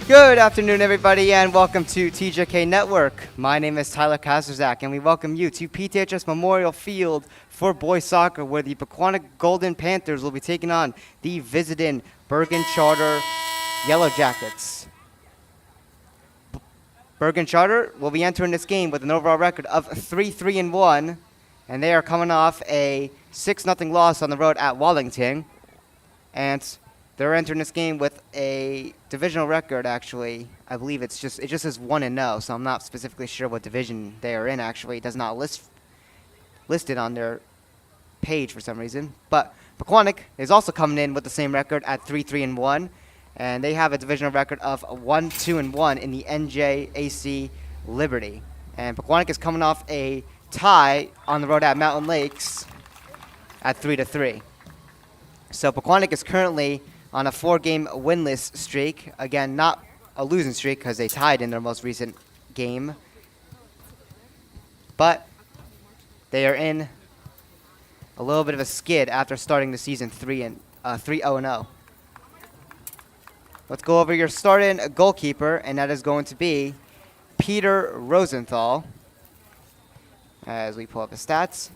Good afternoon, everybody, and welcome to TJK Network. My name is Tyler Kasterzak, and we welcome you to PTHS Memorial Field for boys soccer, where the Pequannock Golden Panthers will be taking on the visiting Bergen Charter Yellow Jackets. Bergen Charter will be entering this game with an overall record of 3-3-1, and they are coming off a 6-0 loss on the road at Wallington, and they're entering this game with a divisional record. Actually, I believe it just says 1-0, so I'm not specifically sure what division they are in. Actually, it does not list it on their page for some reason. But Pequannock is also coming in with the same record at 3-3-1, and they have a divisional record of 1-2-1 in the NJAC Liberty. And Pequannock is coming off a tie on the road at Mountain Lakes at 3-3. So Pequannock is currently on a 4-game winless streak. Again, not a losing streak because they tied in their most recent game. But they are in a little bit of a skid after starting the season 3-0-0. Let's go over your starting goalkeeper, and that is going to be Peter Rosenthal, as we pull up his stats.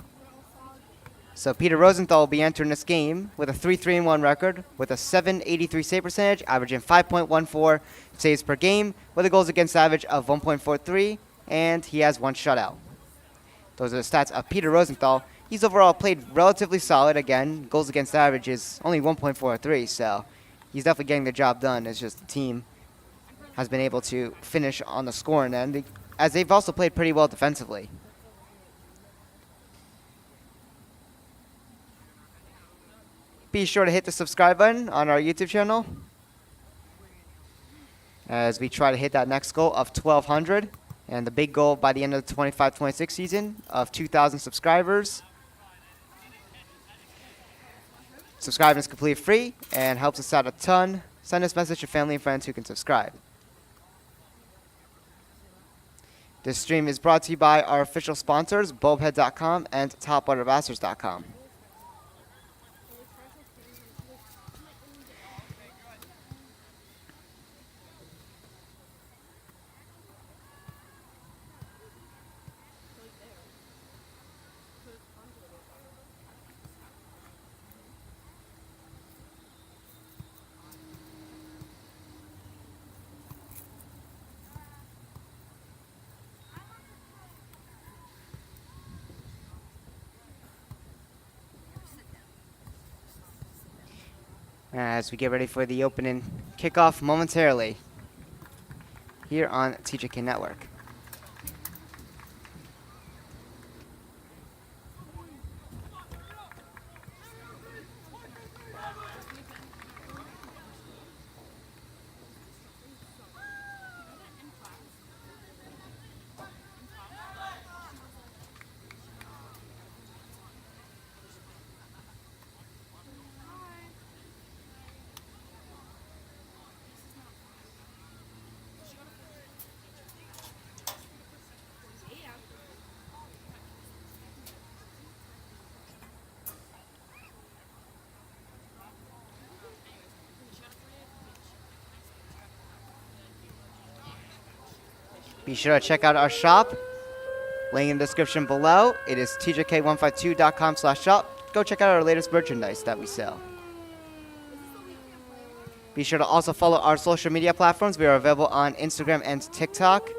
So Peter Rosenthal will be entering this game with a 3-3-1 record with a 783 save percentage, averaging 5.14 saves per game, with a goals against average of 1.43, and he has one shutout. Those are the stats of Peter Rosenthal. He's overall played relatively solid. Again, goals against average is only 1.43, so he's definitely getting the job done. It's just the team has been able to finish on the scoring end, as they've also played pretty well defensively. Be sure to hit the subscribe button on our YouTube channel as we try to hit that next goal of 1,200 and the big goal by the end of the 25-26 season of 2,000 subscribers. Subscribing is completely free and helps us out a ton. Send this message to family and friends who can subscribe. This stream is brought to you by our official sponsors, bulbhead.com and topwatermasters.com. As we get ready for the opening kickoff momentarily here on TJK Network. Be sure to check out our shop. Link in the description below. It is tjk152.com/shop. Go check out our latest merchandise that we sell. Be sure to also follow our social media platforms. We are available on Instagram and TikTok.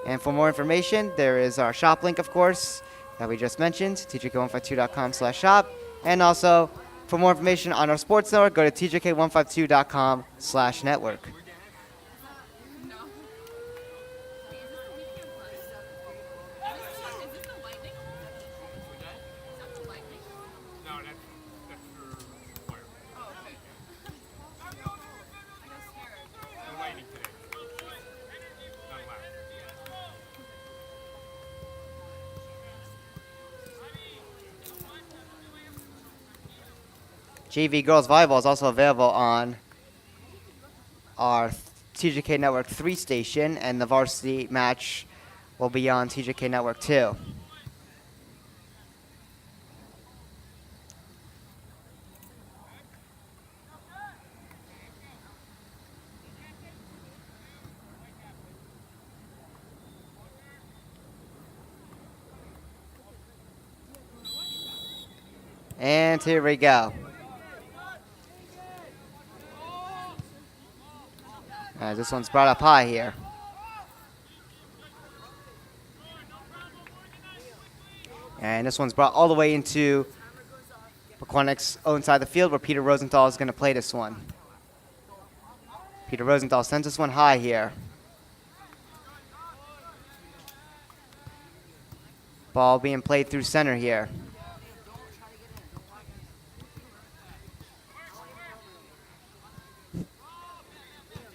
And for more information, there is our shop link, of course, that we just mentioned, tjk152.com/shop. And also, for more information on our sports network, go to tjk152.com/network. JV Girls Volleyball is also available on our TJK Network 3 station, and the varsity match will be on TJK Network 2. And here we go. As this one's brought up high here. And this one's brought all the way into Pequannock's own side of the field where Peter Rosenthal is going to play this one. Peter Rosenthal sends this one high here. Ball being played through center here.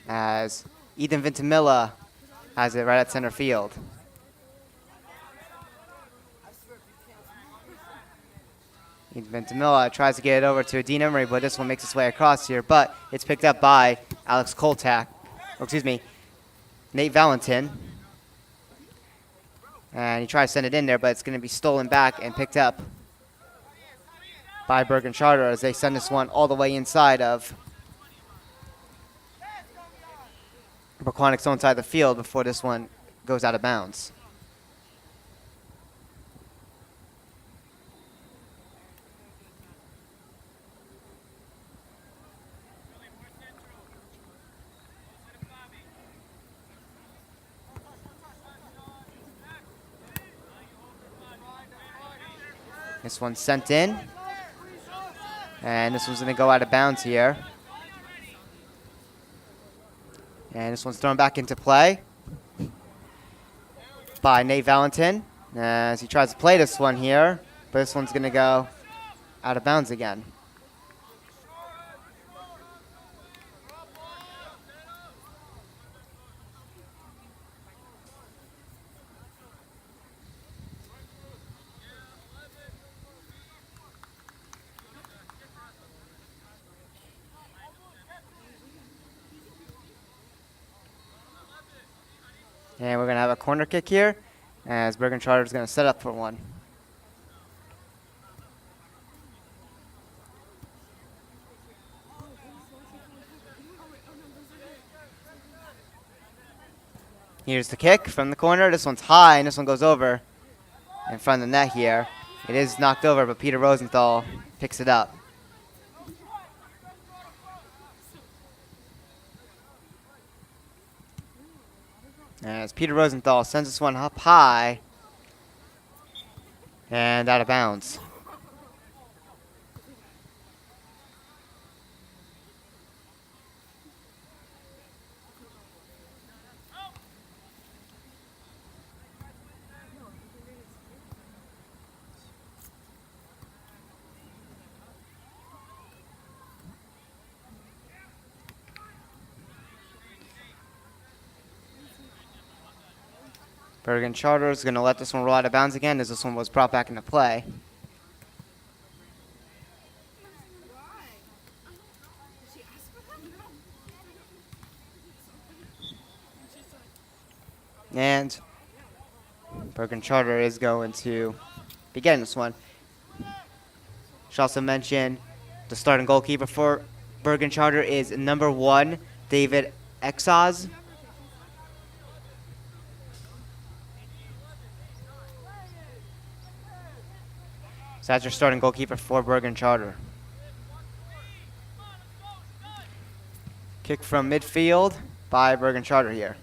As Ethan Ventimilla has it right at center field. Ethan Ventimilla tries to get it over to Dean Emery, but this one makes its way across here. But it's picked up by Alex Koltak, or excuse me, Nate Valentin. And he tries to send it in there, but it's going to be stolen back and picked up by Bergen Charter as they send this one all the way inside of Pequannock's own side of the field before this one goes out of bounds. This one's sent in. And this one's going to go out of bounds here. And this one's thrown back into play by Nate Valentin as he tries to play this one here. But this one's going to go out of bounds again. And we're going to have a corner kick here as Bergen Charter is going to set up for one. Here's the kick from the corner. This one's high, and this one goes over in front of the net here. It is knocked over, but Peter Rosenthal picks it up. As Peter Rosenthal sends this one up high and out of bounds. Bergen Charter is going to let this one roll out of bounds again as this one was brought back into play. And Bergen Charter is going to be getting this one. Should also mention the starting goalkeeper for Bergen Charter is number 1, David Exaz. So that's your starting goalkeeper for Bergen Charter. Kick from midfield by Bergen Charter here.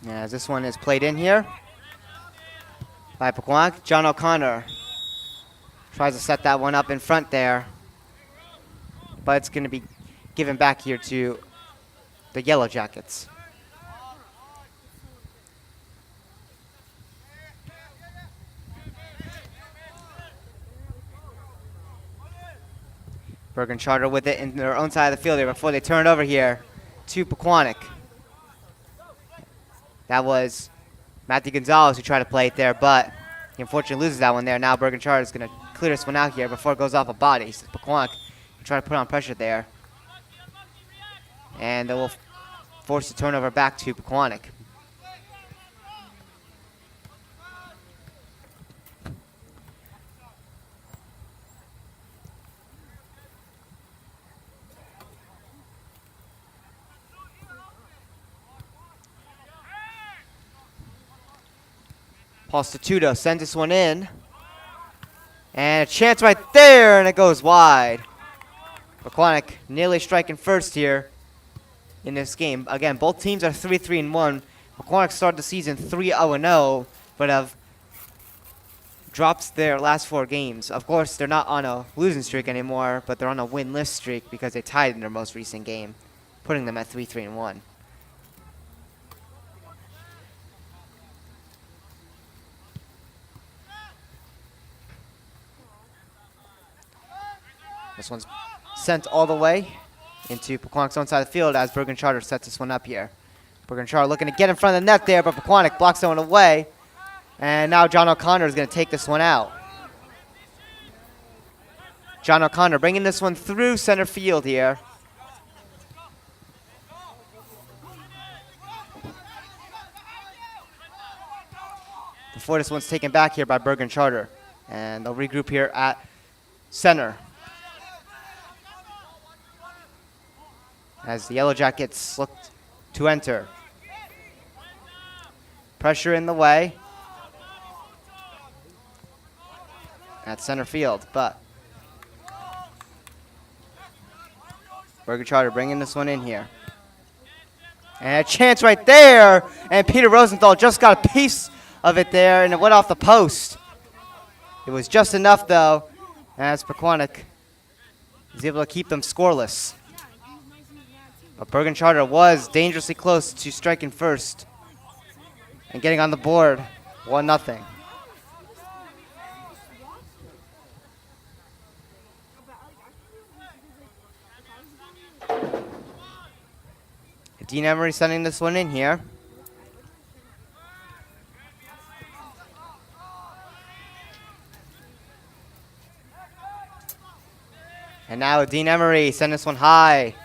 As this one is played in here by Pequannock. John O'Connor tries to set that one up in front there, but it's going to be given back here to the Yellow Jackets. Bergen Charter with it in their own side of the field here before they turn it over here to Pequannock. That was Matthew Gonzalez who tried to play it there, but he unfortunately loses that one there. Now Bergen Charter is going to clear this one out here before it goes off a body. So Pequannock try to put on pressure there. And they will force the turnover back to Pequannock. Postituto sends this one in. And a chance right there, and it goes wide. Pequannock nearly striking first here in this game. Again, both teams are 3-3-1. Pequannock started the season 3-0-0, but have dropped their last 4 games. Of course, they're not on a losing streak anymore, but they're on a winless streak because they tied in their most recent game, putting them at 3-3-1. This one's sent all the way into Pequannock's own side of the field as Bergen Charter sets this one up here. Bergen Charter looking to get in front of the net there, but Pequannock blocks that one away. And now John O'Connor is going to take this one out. John O'Connor bringing this one through center field here. Before this one's taken back here by Bergen Charter. And they'll regroup here at center. As the Yellow Jackets look to enter. Pressure in the way. At center field, but Bergen Charter bringing this one in here. And a chance right there, and Peter Rosenthal just got a piece of it there, and it went off the post. It was just enough, though, as Pequannock is able to keep them scoreless. But Bergen Charter was dangerously close to striking first and getting on the board 1-0. Dean Emery sending this one in here. And now Dean Emery sending this one high.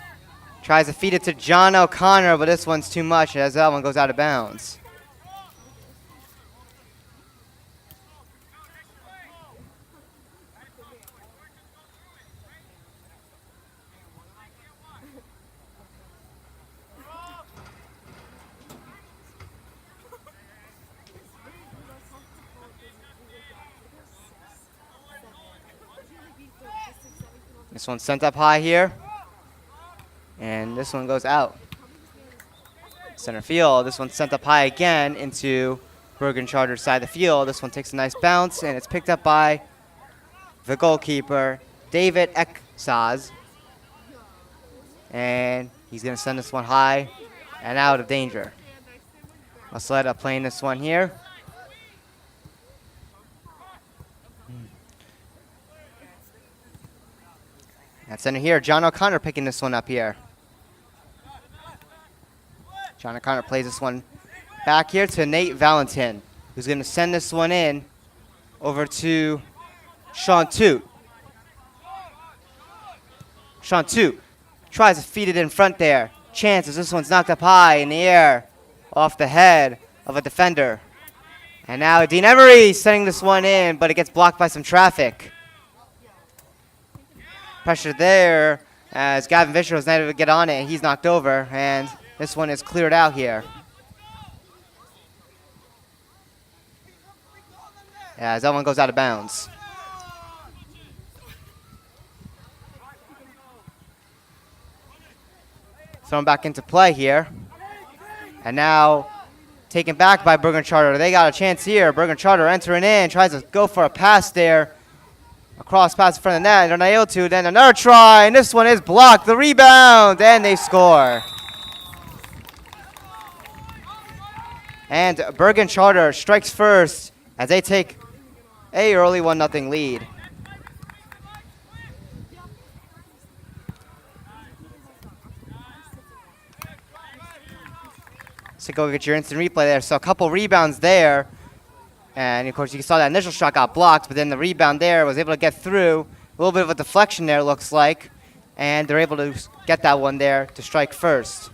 Tries to feed it to John O'Connor, but this one's too much as that one goes out of bounds. This one's sent up high here. And this one goes out. Center field. This one's sent up high again into Bergen Charter's side of the field. This one takes a nice bounce, and it's picked up by the goalkeeper, David Eksaz. And he's going to send this one high and out of danger. Masleta playing this one here. At center here, John O'Connor picking this one up here. John O'Connor plays this one back here to Nate Valentin, who's going to send this one in over to Sean Toot. Sean Toot tries to feed it in front there. Chances, this one's knocked up high in the air off the head of a defender. And now Dean Emery sending this one in, but it gets blocked by some traffic. Pressure there as Gavin Vischer was not able to get on it, and he's knocked over, and this one is cleared out here. As that one goes out of bounds. Thrown back into play here. And now taken back by Bergen Charter. They got a chance here. Bergen Charter entering in, tries to go for a pass there. A cross pass in front of the net, and they're not able to. Then another try, and this one is blocked. The rebound, and they score. And Bergen Charter strikes first as they take a early 1-0 lead. So go get your instant replay there. So a couple rebounds there. And, of course, you saw that initial shot got blocked, but then the rebound there was able to get through. A little bit of a deflection there, looks like. And they're able to get that one there to strike first.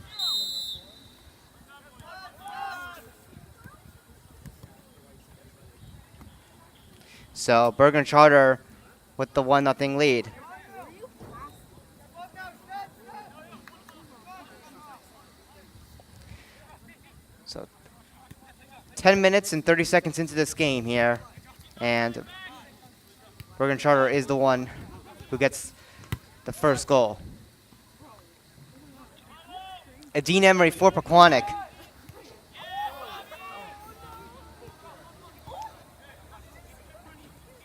So Bergen Charter with the 1-0 lead. So 10 minutes and 30 seconds into this game here. And Bergen Charter is the one who gets the first goal. Dean Emery for Pequannock.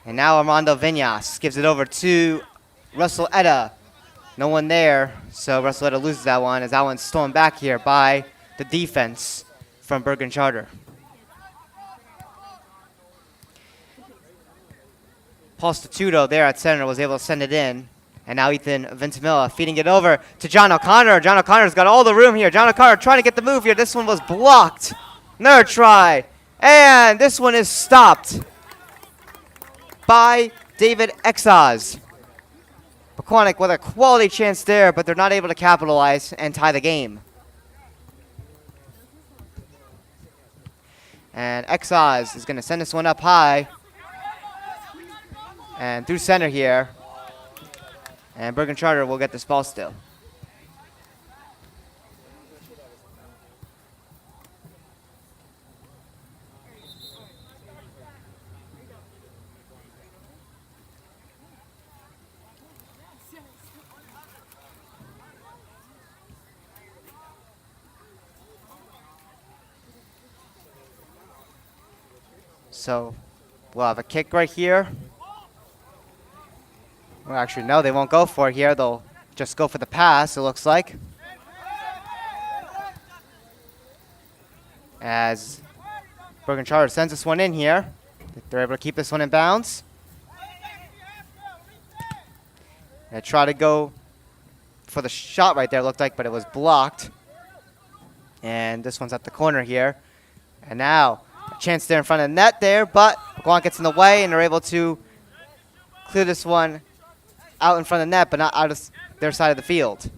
And now Armando Viñas gives it over to Russell Etta. No one there, so Russell Etta loses that one as that one's stolen back here by the defense from Bergen Charter. Paul Statuto there at center was able to send it in. And now Ethan Ventimilla feeding it over to John O'Connor. John O'Connor's got all the room here. John O'Connor trying to get the move here. This one was blocked. Another try. And this one is stopped by David Exaz. Pequannock with a quality chance there, but they're not able to capitalize and tie the game. And Exaz is going to send this one up high. And through center here. And Bergen Charter will get this ball still. So we'll have a kick right here. Well, actually, no, they won't go for it here. They'll just go for the pass, it looks like. As Bergen Charter sends this one in here. They're able to keep this one in bounds. They try to go for the shot right there, it looked like, but it was blocked. And this one's at the corner here. And now a chance there in front of the net there, but Pequannock gets in the way, and they're able to clear this one out in front of the net, but not out of their side of the field.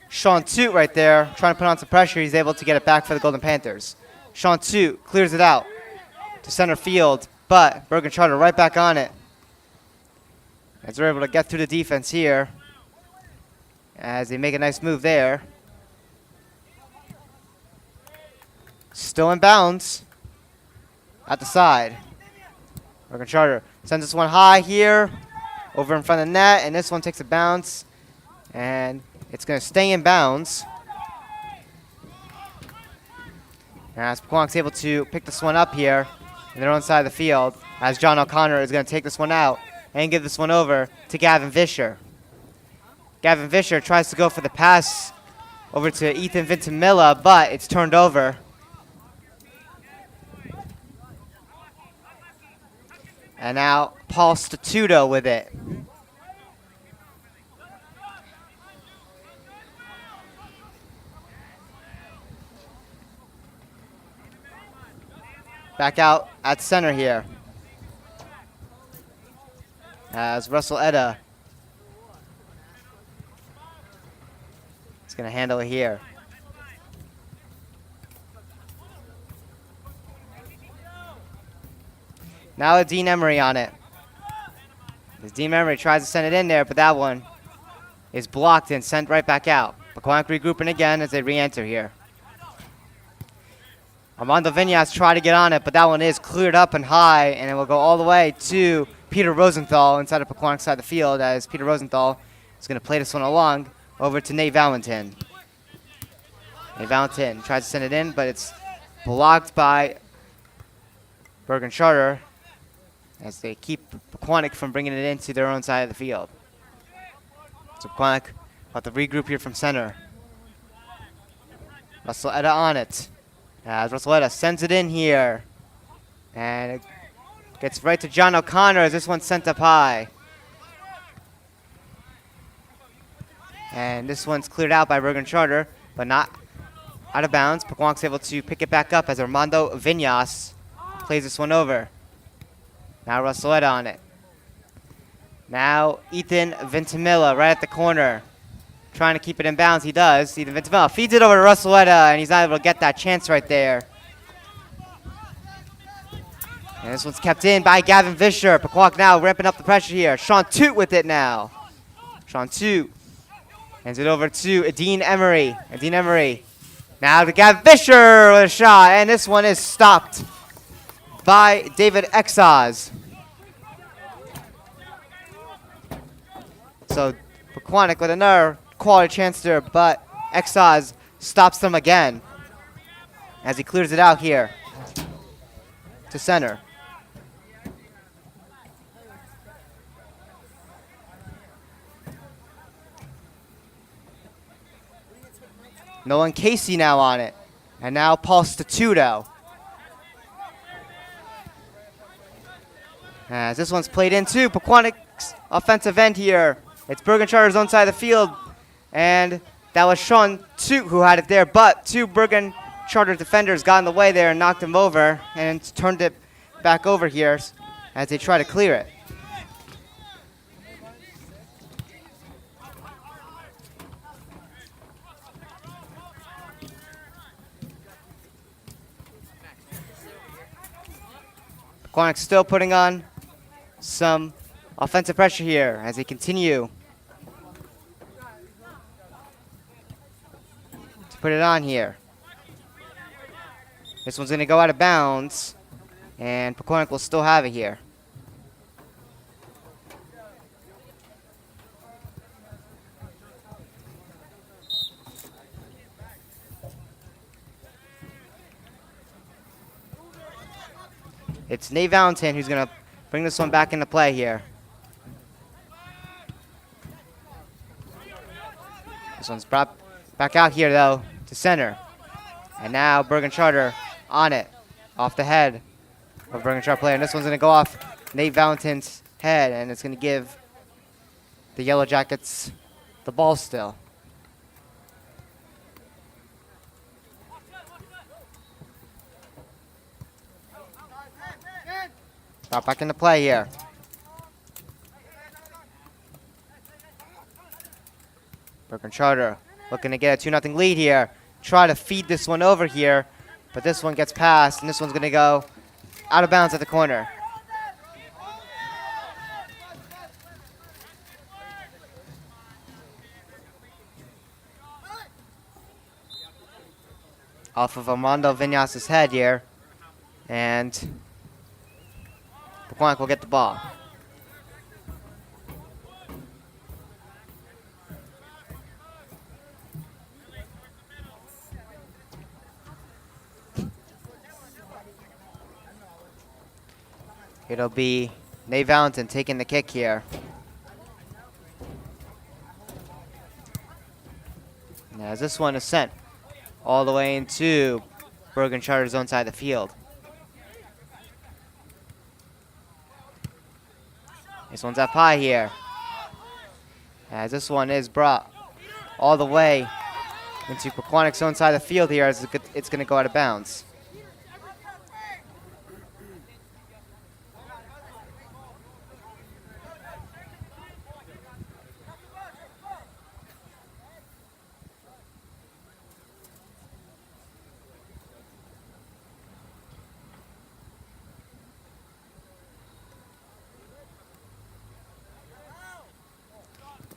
Sean Toot right there, trying to put on some pressure. He's able to get it back for the Golden Panthers. Sean Toot clears it out to center field, but Bergen Charter right back on it. As they're able to get through the defense here, as they make a nice move there. Still in bounds at the side. Bergen Charter sends this one high here, over in front of the net, and this one takes a bounce, and it's going to stay in bounds. As Pequannock's able to pick this one up here in their own side of the field, as John O'Connor is going to take this one out and give this one over to Gavin Vischer. Gavin Vischer tries to go for the pass over to Ethan Ventimilla, but it's turned over. And now Paul Statuto with it. Back out at center here. As Russell Etta is going to handle it here. Now Dean Emery on it. As Dean Emery tries to send it in there, but that one is blocked and sent right back out. Pequannock regrouping again as they re-enter here. Armando Viñas tried to get on it, but that one is cleared up and high, and it will go all the way to Peter Rosenthal inside of Pequannock's side of the field, as Peter Rosenthal is going to play this one along over to Nate Valentin. Nate Valentin tries to send it in, but it's blocked by Bergen Charter as they keep Pequannock from bringing it into their own side of the field. So Pequannock about to regroup here from center. Russell Etta on it. As Russell Etta sends it in here. And it gets right to John O'Connor as this one's sent up high. And this one's cleared out by Bergen Charter, but not out of bounds. Pequannock's able to pick it back up as Armando Viñas plays this one over. Now Russell Etta on it. Now Ethan Ventimilla right at the corner. Trying to keep it in bounds. He does. Ethan Ventimilla feeds it over to Russell Etta, and he's not able to get that chance right there. And this one's kept in by Gavin Vischer. Pequannock now ramping up the pressure here. Sean Toot with it now. Sean Toot Hands it over to Dean Emery. Dean Emery. Now to Gavin Fisher with a shot. And this one is stopped by David Exaz. So Pequannock with another quality chance there, but Exaz stops them again as he clears it out here to center. Nolan Casey now on it. And now Paul Statuto. As this one's played into Pequannock's offensive end here. It's Bergen Charter's own side of the field. And that was Sean Toot who had it there. But two Bergen Charter defenders got in the way there and knocked him over. And turned it back over here as they try to clear it. Pequannock still putting on some offensive pressure here as they continue to put it on here. This one's going to go out of bounds, and Pequannock will still have it here. It's Nate Valentin who's going to bring this one back into play here. This one's brought back out here, though, to center. And now Bergen Charter on it, off the head of Bergen Charter player. And this one's going to go off Nate Valentin's head, and it's going to give the Yellow Jackets the ball still. Brought back into play here. Bergen Charter looking to get a 2-0 lead here. Try to feed this one over here, but this one gets passed, and this one's going to go out of bounds at the corner. Off of Armando Vinyas's head here, and Pequannock will get the ball. It'll be Nate Valentin taking the kick here. And as this one is sent all the way into Bergen Charter's own side of the field. This one's up high here. As this one is brought all the way into Pequannock's own side of the field here as it's going to go out of bounds.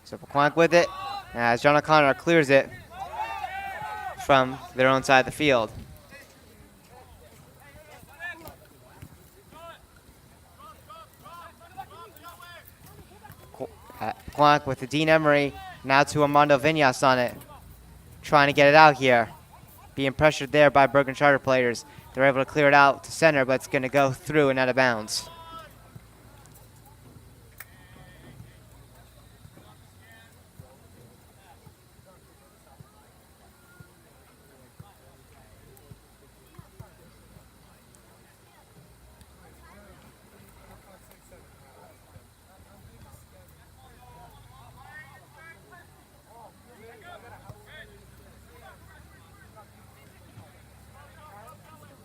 So Pequannock with it, as John O'Connor clears it from their own side of the field. Pequannock with the Dean Emery, now to Armando Vinyas on it, trying to get it out here. Being pressured there by Bergen Charter players. They're able to clear it out to center, but it's going to go through and out of bounds.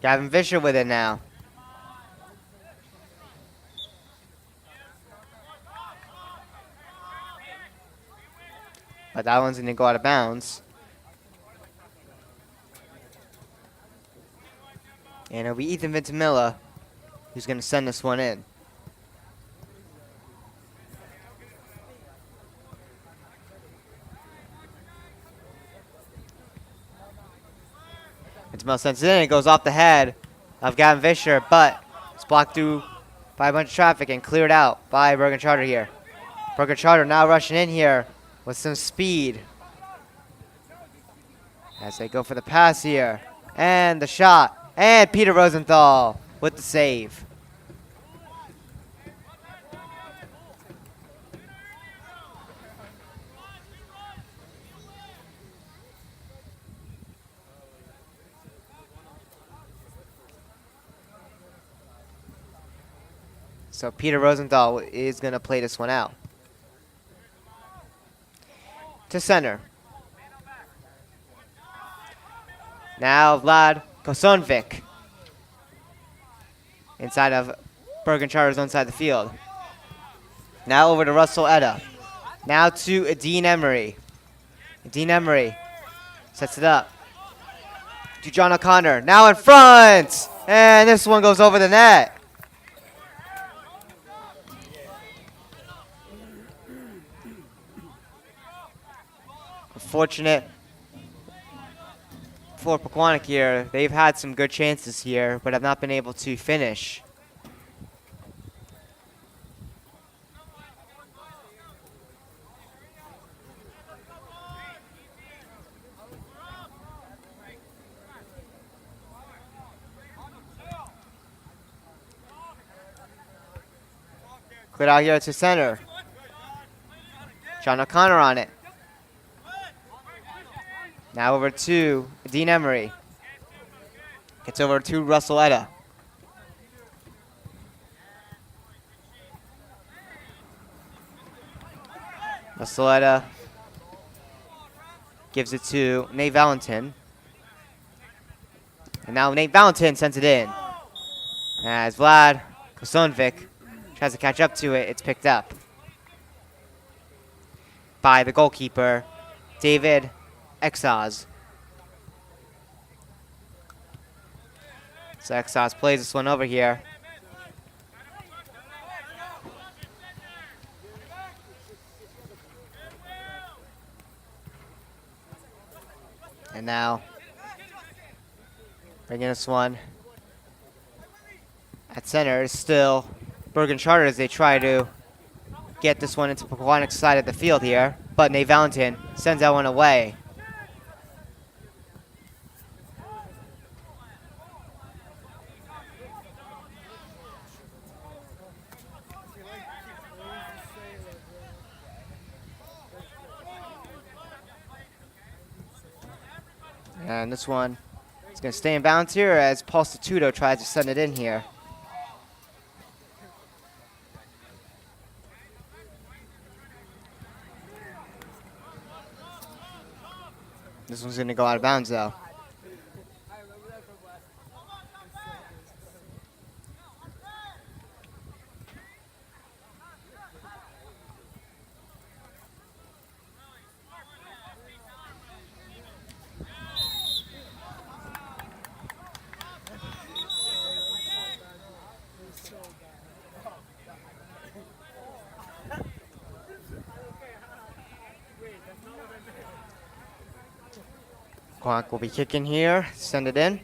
Gavin Fisher with it now. But that one's going to go out of bounds. And it'll be Ethan Ventimilla who's going to send this one in. Intimel sends it in. It goes off the head of Gavin Fisher, but it's blocked through by a bunch of traffic and cleared out by Bergen Charter here. Bergen Charter now rushing in here with some speed as they go for the pass here. And the shot. And Peter Rosenthal with the save. So Peter Rosenthal is going to play this one out. To center. Now Vlad Kosonvik. Inside of Bergen Charter's own side of the field. Now over to Russell Etta. Now to Dean Emery. Dean Emery sets it up to John O'Connor. Now in front! And this one goes over the net. Unfortunate for Pequannock here. They've had some good chances here, but have not been able to finish. Cleared out here to center. John O'Connor on it. Now over to Dean Emery. Gets over to Russell Etta. Russell Etta gives it to Nate Valentin. And now Nate Valentin sends it in. As Vlad Kosonvik tries to catch up to it, it's picked up by the goalkeeper, David Exaz. So Exaz plays this one over here. And now bringing this one at center is still Bergen Charter as they try to get this one into Pequannock's side of the field here. But Nate Valentin sends that one away. And this one is going to stay in bounds here as Paul Statuto tries to send it in here. This one's going to go out of bounds, though. Pequannock will be kicking here, send it in.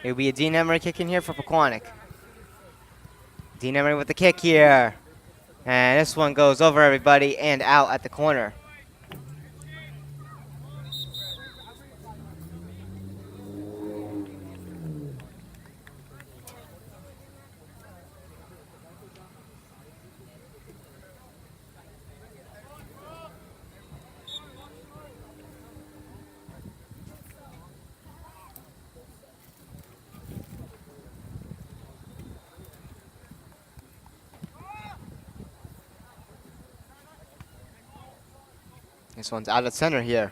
It'll be a Dean Emery kicking here for Pequannock. Dean Emery with the kick here. And this one goes over everybody and out at the corner. This one's out of center here.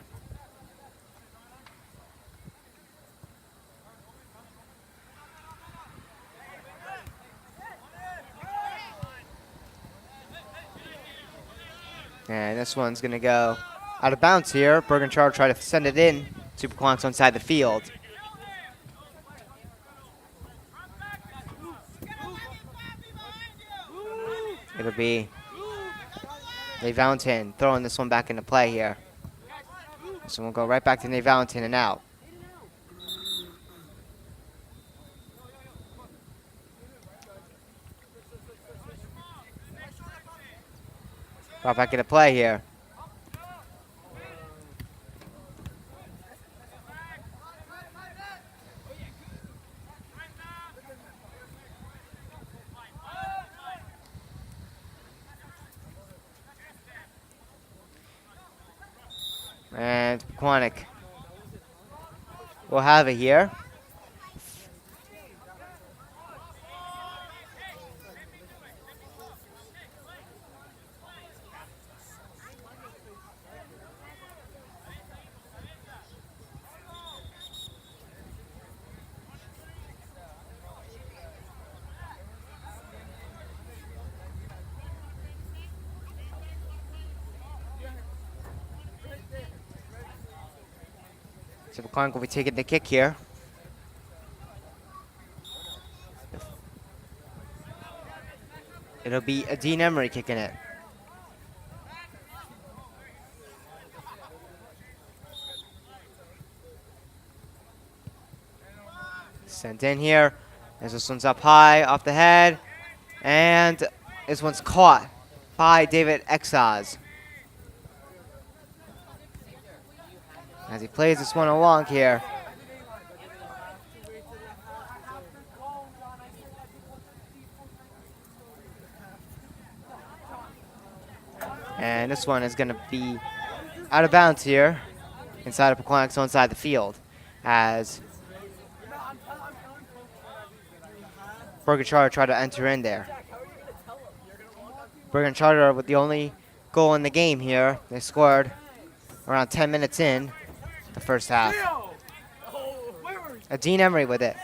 And this one's going to go out of bounds here. Bergen Charter try to send it in to Pequannock inside the field. It'll be Nate Valentin throwing this one back into play here. So we'll go right back to Nate Valentin and out. Brought back into play here. And Pequannock will have it here. So Pequannock will be taking the kick here. It'll be Dean Emery kicking it. Sent in here. As this one's up high, off the head. And this one's caught by David Exaz. As he plays this one along here. And this one is going to be out of bounds here inside of Pequannock's own side of the field as Bergen Charter tried to enter in there. Bergen Charter with the only goal in the game here. They scored around 10 minutes in the first half. Dean Emery with it.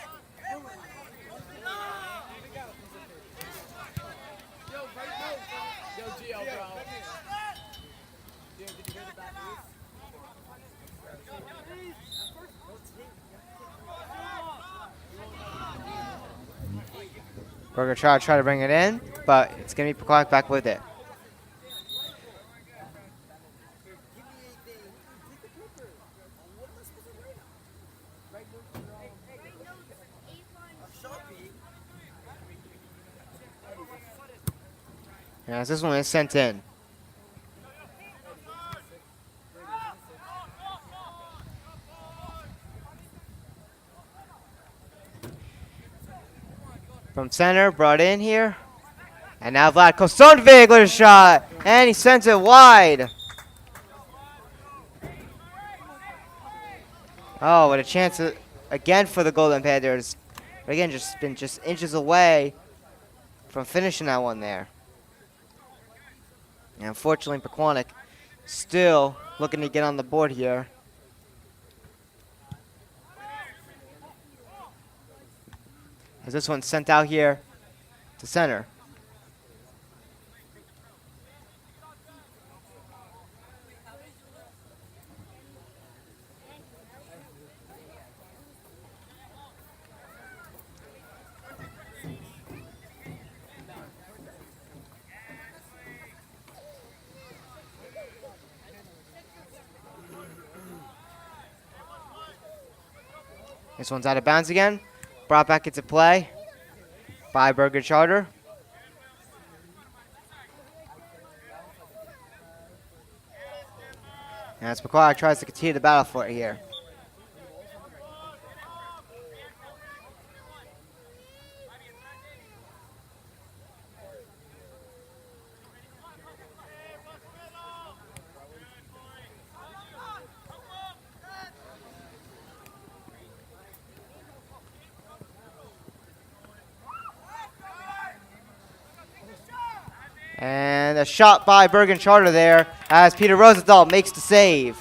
Bergen Charter try to bring it in, but it's going to be Pequannock back with it. As this one is sent in. From center, brought in here. And now Vlad Kostonvig with a shot. And he sends it wide. Oh, what a chance again for the Golden Panthers. But again, just been just inches away from finishing that one there. And unfortunately, Pequannock still looking to get on the board here. As this one's sent out here to center. This one's out of bounds again. Brought back into play by Bergen Charter. And as Pequannock tries to continue the battle for it here. And a shot by Bergen Charter there as Peter Rosenthal makes the save.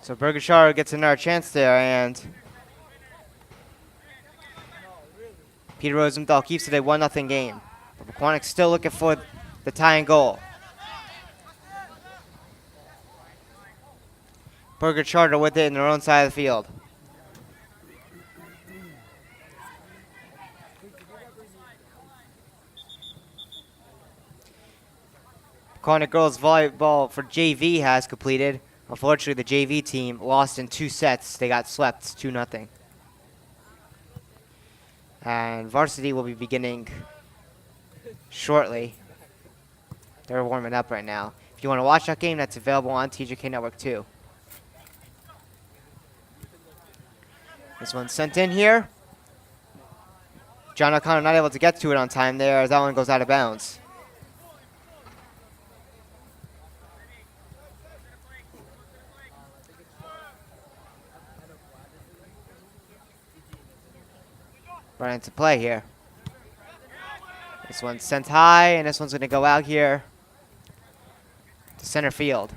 So Bergen gets another chance there, and Peter Rosenthal keeps it a 1-0 game. But Pequannock still looking for the tying goal. Bergen with it in their own side of the field. Pequannock girls volleyball for JV has completed. Unfortunately, the JV team lost in 2 sets. They got swept 2-0. And varsity will be beginning shortly. They're warming up right now. If you want to watch that game, that's available on TJK Network too. This one's sent in here. John O'Connor not able to get to it on time there as that one goes out of bounds. Right into play here. This one's sent high, and this one's going to go out here to center field.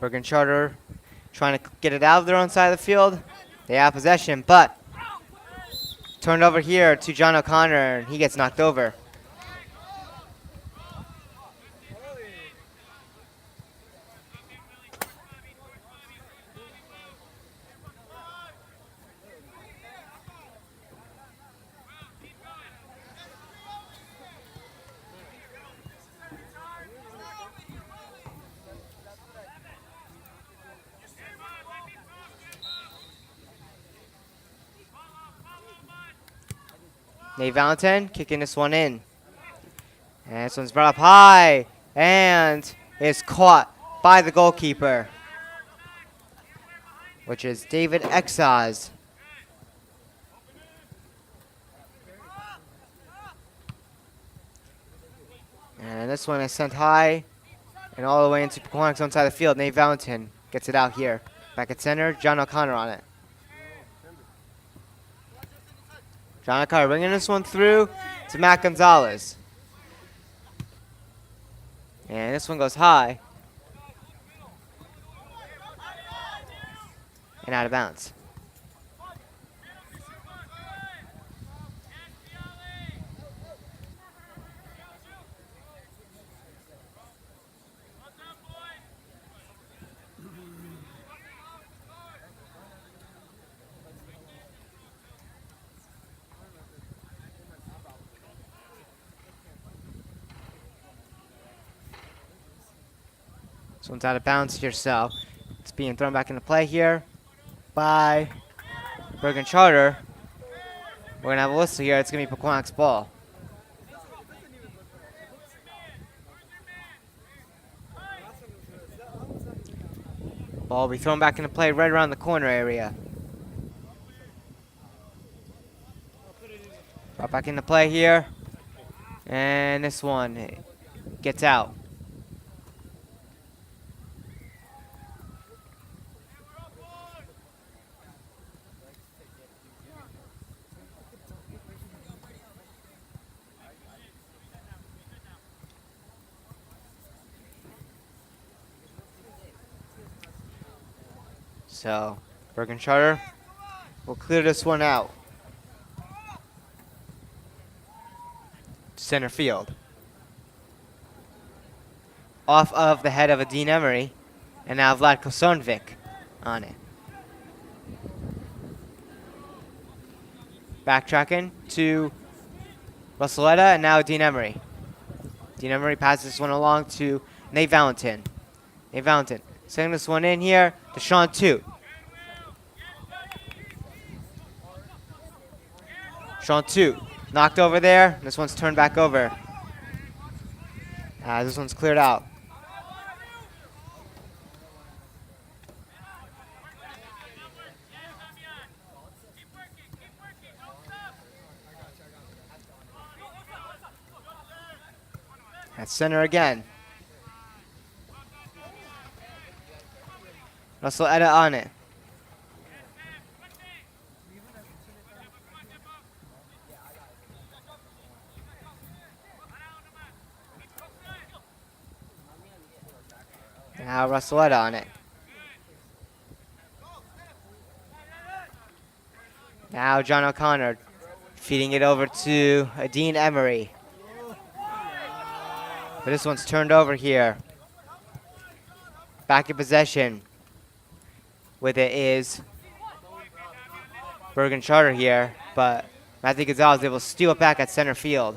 Bergen Charter trying to get it out of their own side of the field. They have possession, but turned over here to John O'Connor, and he gets knocked over. Nate Valentin kicking this one in. And this one's brought up high and is caught by the goalkeeper, which is David Exaz. And this one is sent high and all the way into Pequannock's own side of the field. Nate Valentin gets it out here. Back at center, John O'Connor on it. John O'Connor bringing this one through to Matt Gonzalez. And this one goes high. And out of bounds. This one's out of bounds here, so it's being thrown back into play here by Bergen Charter. We're going to have a whistle here. It's going to be Pequannock's ball. Ball will be thrown back into play right around the corner area. Brought back into play here. And this one gets out. So, Bergen Charter will clear this one out. Center field. Off of the head of a Dean Emery, and now Vlad Kosonvik on it. Backtracking to Russelletta, and now Dean Emery. Dean Emery passes this one along to Nate Valentin. Nate Valentin sending this one in here to Sean Toot. Sean Toot knocked over there. This one's turned back over. This one's cleared out. At center again. Russell Etta on it. Now Russell Etta on it. Now John O'Connor feeding it over to Dean Emery. But this one's turned over here. Back in possession with it is Bergen Charter here, but Matthew Gonzalez is able to steal it back at center field.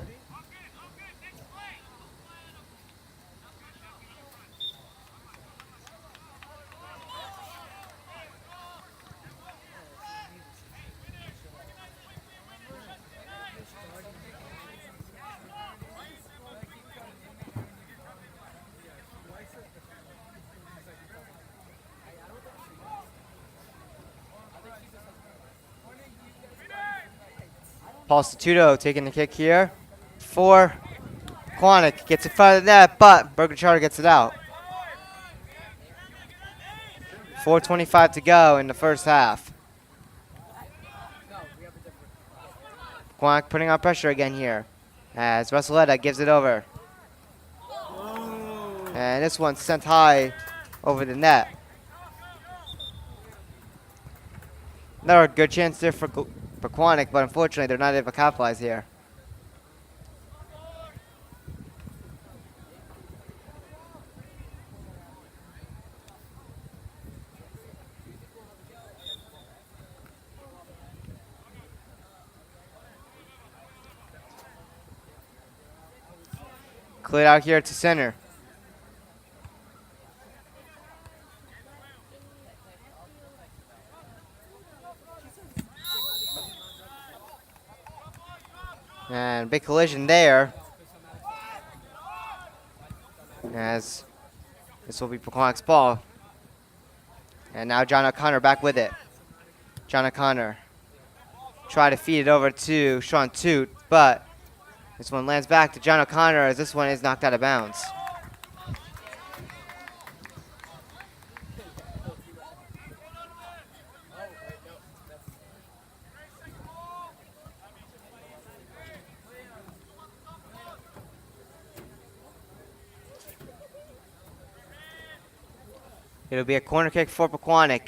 Paul Statuto taking the kick here for Pequannock. Gets in front of the net, but Bergen Charter gets it out. 4:25 to go in the first half. Pequannock putting on pressure again here as Russell Etta gives it over. And this one's sent high over the net. Another good chance there for Pequannock, but unfortunately they're not able to capitalize here. Cleared out here to center. And big collision there, as this will be Pequannock's ball. And now John O'Connor back with it. John O'Connor try to feed it over to Sean Toot, but this one lands back to John O'Connor as this one is knocked out of bounds. It'll be a corner kick for Pequannock.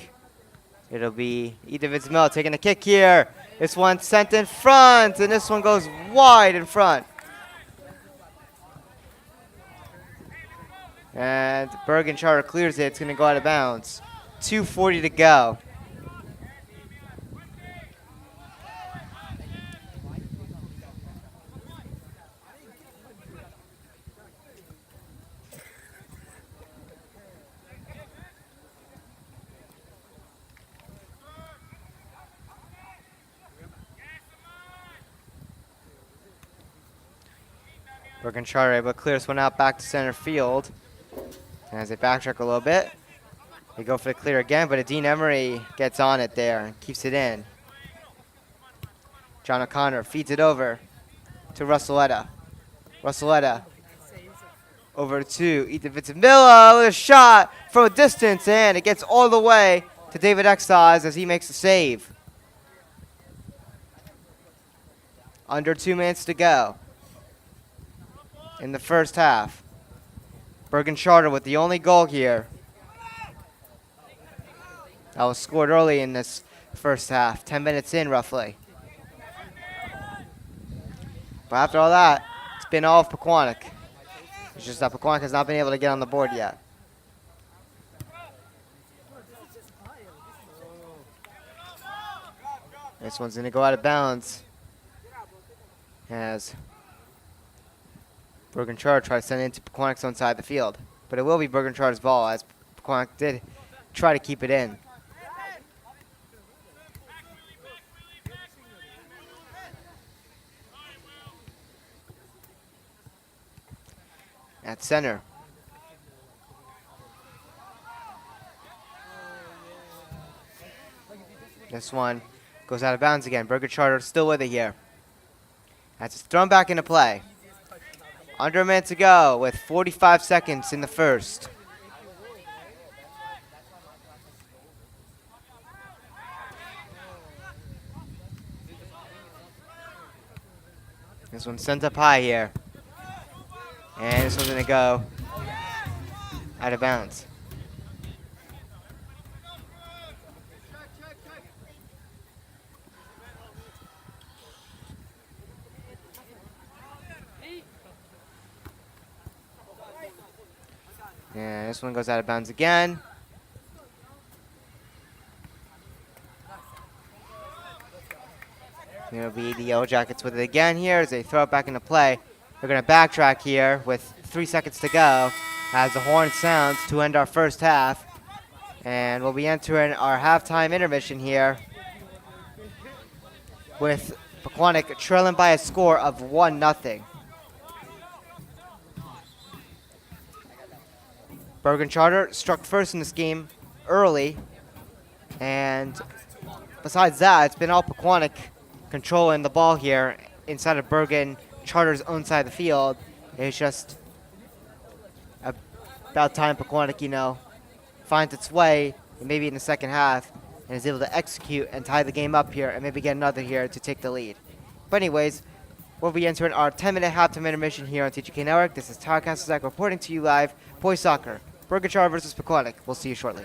It'll be Ethan Vincent taking the kick here. This one sent in front, and this one goes wide in front. And Bergen Charter clears it. It's going to go out of bounds. 2:40 to go. Bergen Charter able to clear this one out back to center field. And as they backtrack a little bit, they go for the clear again, but Dean Emery gets on it there and keeps it in. John O'Connor feeds it over to Russell Etta. Russell Etta over to Ethan Vincent with a shot from a distance, and it gets all the way to David Extaz as he makes the save. Under 2 minutes to go in the first half. Bergen Charter with the only goal here. That was scored early in this first half, 10 minutes in roughly. But after all that, it's been all of Pequannock. It's just that Pequannock has not been able to get on the board yet. This one's going to go out of bounds as Bergen Charter tries to send it into Pequannock's own side of the field. But it will be Bergen Charter's ball as Pequannock did try to keep it in. At center. This one goes out of bounds again. Bergen Charter still with it here. That's thrown back into play. Under a minute to go with 45 seconds in the first. This one's sent up high here. And this one's going to go out of bounds. And this one goes out of bounds again. It'll be the Yellow Jackets with it again here as they throw it back into play. They're going to backtrack here with 3 seconds to go as the horn sounds to end our first half. And we'll be entering our halftime intermission here with Pequannock trailing by a score of 1-0. Bergen Charter struck first in this game early, and besides that, it's been all Pequannock controlling the ball here inside of Bergen Charter's own side of the field. It's just about time Pequannock, finds its way, maybe in the second half, and is able to execute and tie the game up here and maybe get another here to take the lead. But anyways, we'll be entering our 10-minute halftime intermission here on TJK Network. This is TJK Zach reporting to you live. Boys soccer, Bergen Charter versus Pequannock. We'll see you shortly.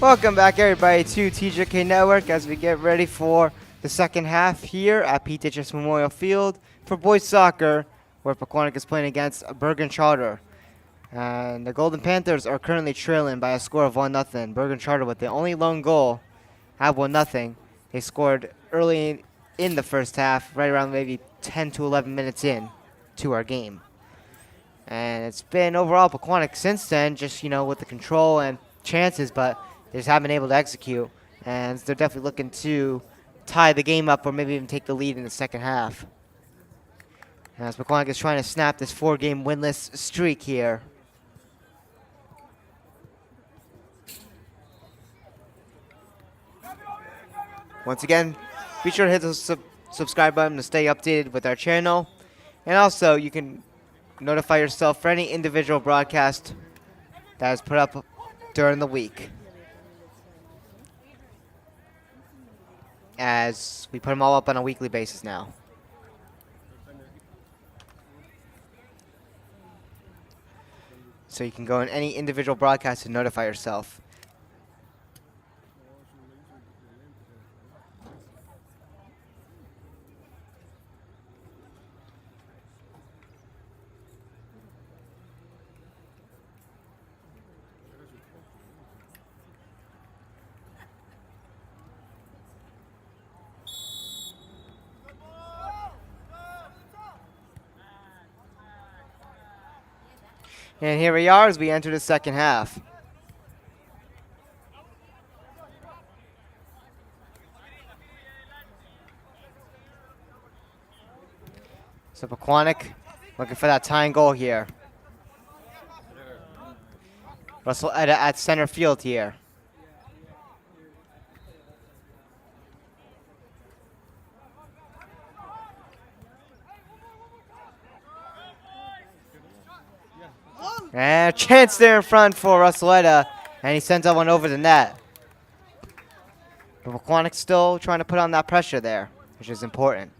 Welcome back, everybody, to TJK Network as we get ready for the second half here at PTHS Memorial Field for boys soccer, where Pequannock is playing against Bergen Charter. And the Golden Panthers are currently trailing by a score of 1-0. Bergen Charter with the only lone goal at 1-0. They scored early in the first half, right around maybe 10 to 11 minutes in to our game. And it's been overall Pequannock since then, just, with the control and chances, but they just haven't been able to execute. And they're definitely looking to tie the game up or maybe even take the lead in the second half. As Pequannock is trying to snap this 4-game winless streak here. Once again, be sure to hit the subscribe button to stay updated with our channel. And also, you can notify yourself for any individual broadcast that is put up during the week, as we put them all up on a weekly basis now. So you can go in any individual broadcast and notify yourself. And here we are as we enter the second half. So Pequannock looking for that tying goal here. Russell Etta at center field here. And a chance there in front for Russell Etta, and he sends that one over the net. But Pequannock still trying to put on that pressure there, which is important.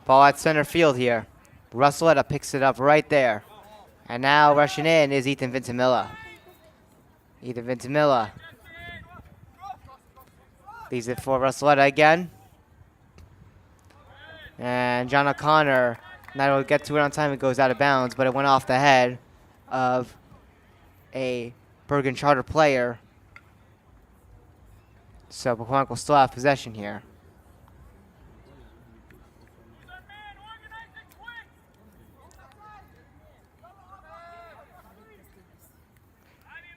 Ball at center field here. Russell Etta picks it up right there. And now rushing in is Ethan Ventimilla. Ethan Ventimilla leaves it for Russell Etta again. And John O'Connor, not able to get to it on time, it goes out of bounds, but it went off the head of a Bergen Charter player. So Pequannock will still have possession here.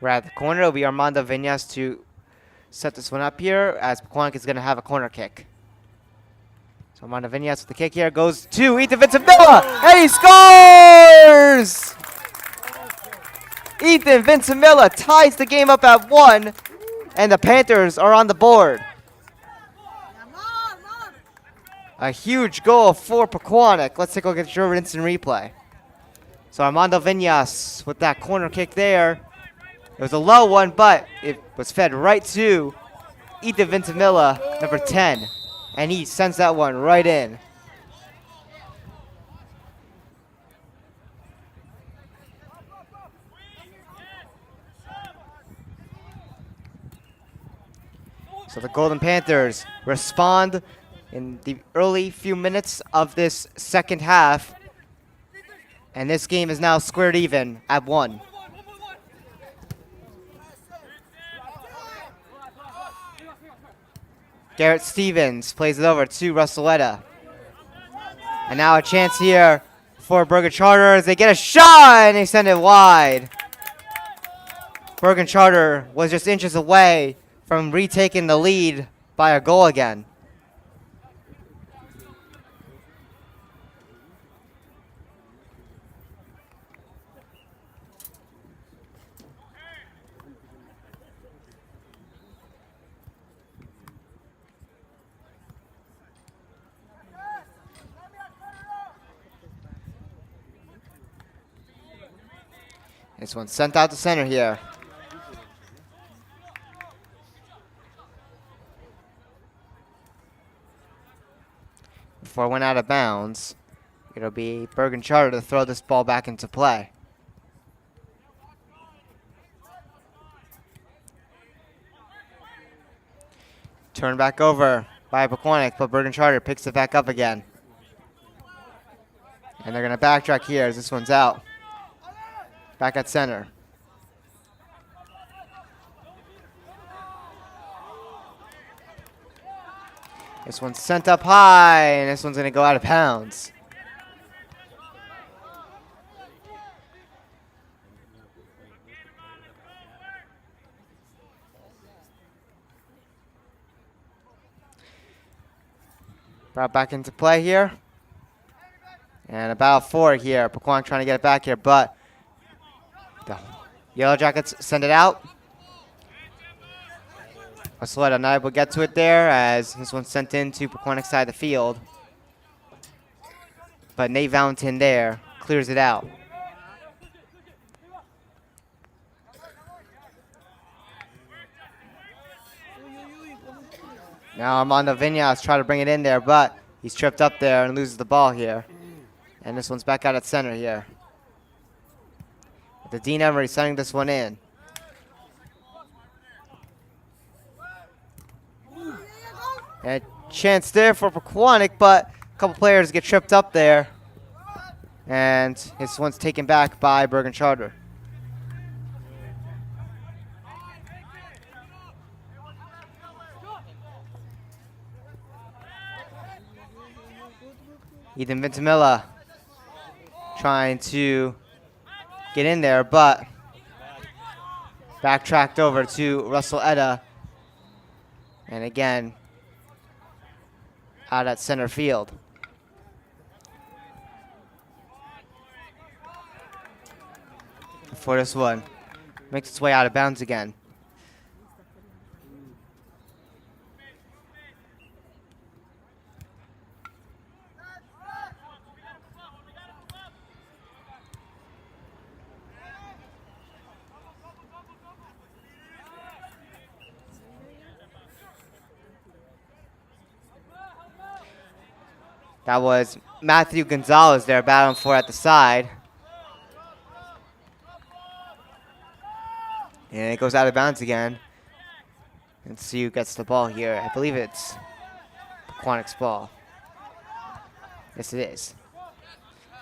We're at the corner. It'll be Armando Viñas to set this one up here, as Pequannock is going to have a corner kick. So Armando Viñas with the kick here goes to Ethan Ventimilla, and he scores! Ethan Ventimilla ties the game up at 1, and the Panthers are on the board. A huge goal for Pequannock. Let's take a look at your instant replay. So Armando Viñas with that corner kick there. It was a low one, but it was fed right to Ethan Ventimilla, number 10. And he sends that one right in. So the Golden Panthers respond in the early few minutes of this second half. And this game is now squared even at 1. Garrett Stevens plays it over to Russell Etta. And now a chance here for Bergen Charter as they get a shot and they send it wide. Bergen Charter was just inches away from retaking the lead by a goal again. This one's sent out to center here. Before it went out of bounds, it'll be Bergen Charter to throw this ball back into play. Turn back over by Pequannock, but Bergen Charter picks it back up again. And they're going to backtrack here as this one's out. Back at center. This one's sent up high, and this one's going to go out of bounds. Brought back into play here. And about 4 here. Pequannock trying to get it back here, but the Yellow Jackets send it out. Osaleta not able to get to it there as this one's sent into Pequannock's side of the field. But Nate Valentin there clears it out. Now Armando Viñas trying to bring it in there, but he's tripped up there and loses the ball here. And this one's back out at center here. The Dean Emery sending this one in. And a chance there for Pequannock, but a couple players get tripped up there. And this one's taken back by Bergen Charter. Ethan Ventimilla trying to get in there, but backtracked over to Russell Etta. And again, out at center field. For this one, makes its way out of bounds again. That was Matthew Gonzalez there battling for at the side. And it goes out of bounds again. Let's see who gets the ball here. I believe it's Pequannock's ball. Yes, it is.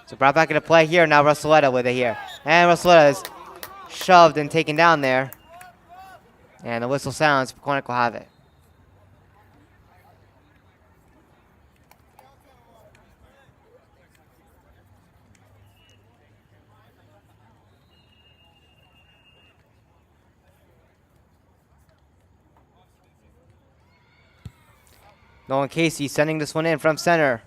So brought back into play here. Now Russelletta with it here. And Russelletta is shoved and taken down there. And the whistle sounds. Pequannock will have it. Nolan Casey sending this one in from center.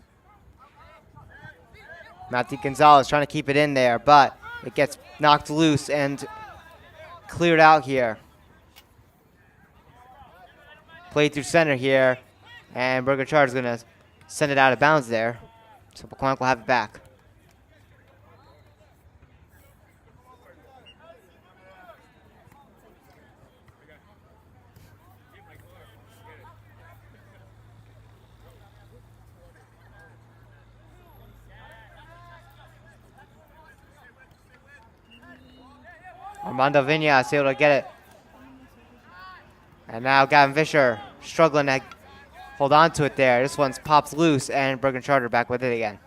Matthew Gonzalez trying to keep it in there, but it gets knocked loose and cleared out here. Played through center here, and Bergen Charter is going to send it out of bounds there. So Pequannock will have it back. Armando Viñas able to get it. And now Gavin Fisher struggling to hold on to it there. This one's popped loose, and Bergen Charter back with it again.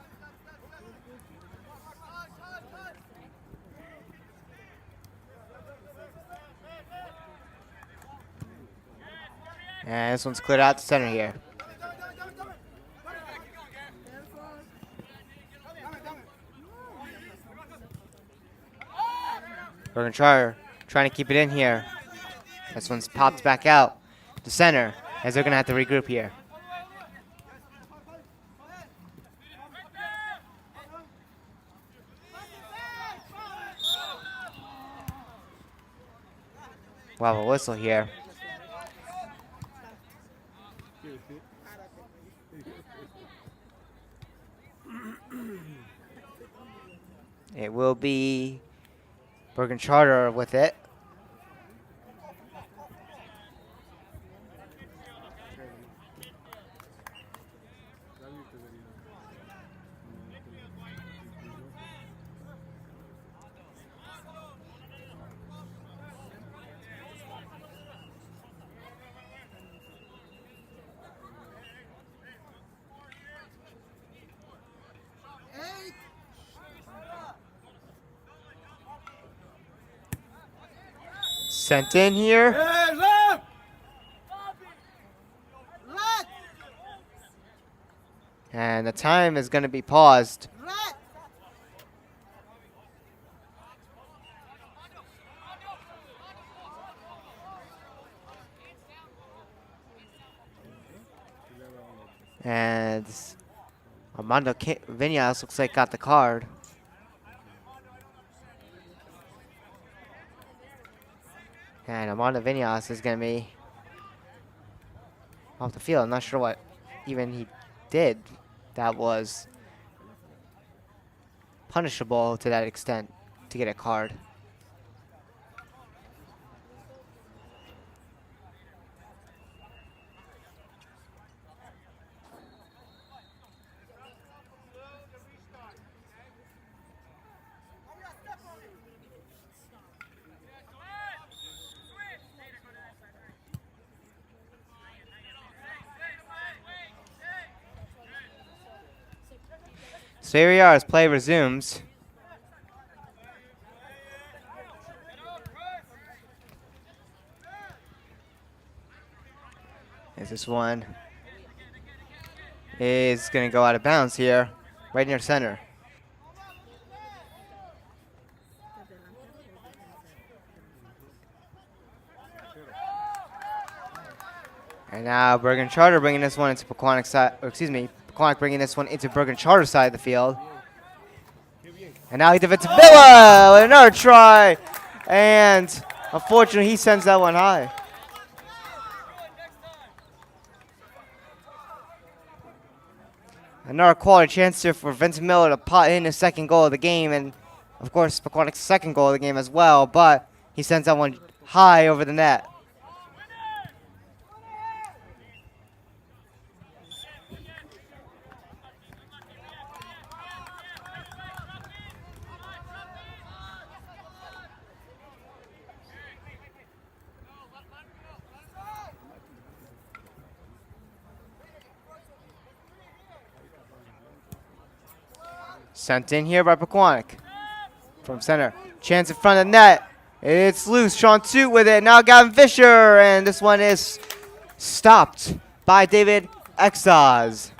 And this one's cleared out to center here. Bergen Charter trying to keep it in here. This one's popped back out to center as they're going to have to regroup here. We'll have a whistle here. It will be Bergen Charter with it. Sent in here. And the time is going to be paused. And Armando Viñas looks like got the card. And Armando Viñas is going to be off the field. I'm not sure what even he did that was punishable to that extent to get a card. So here we are as play resumes. As this one is going to go out of bounds here, right near center. And now Bergen Charter bringing this one into Pequannock side, or excuse me, Pequannock bringing this one into Bergen Charter side of the field. And now he defends Villa with another try. And unfortunately, he sends that one high. Another quality chance here for Vincent Miller to pot in his second goal of the game. And of course, Pequannock's second goal of the game as well. But he sends that one high over the net. Sent in here by Pequannock from center. Chance in front of the net. It's loose. Sean Toot with it. Now Gavin Fisher. And this one is stopped by David Exaz.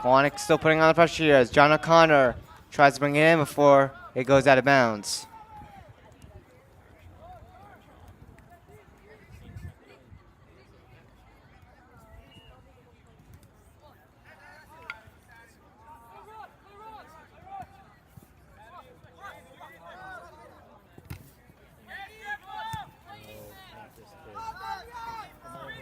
Pequannock still putting on the pressure here as John O'Connor tries to bring it in before it goes out of bounds.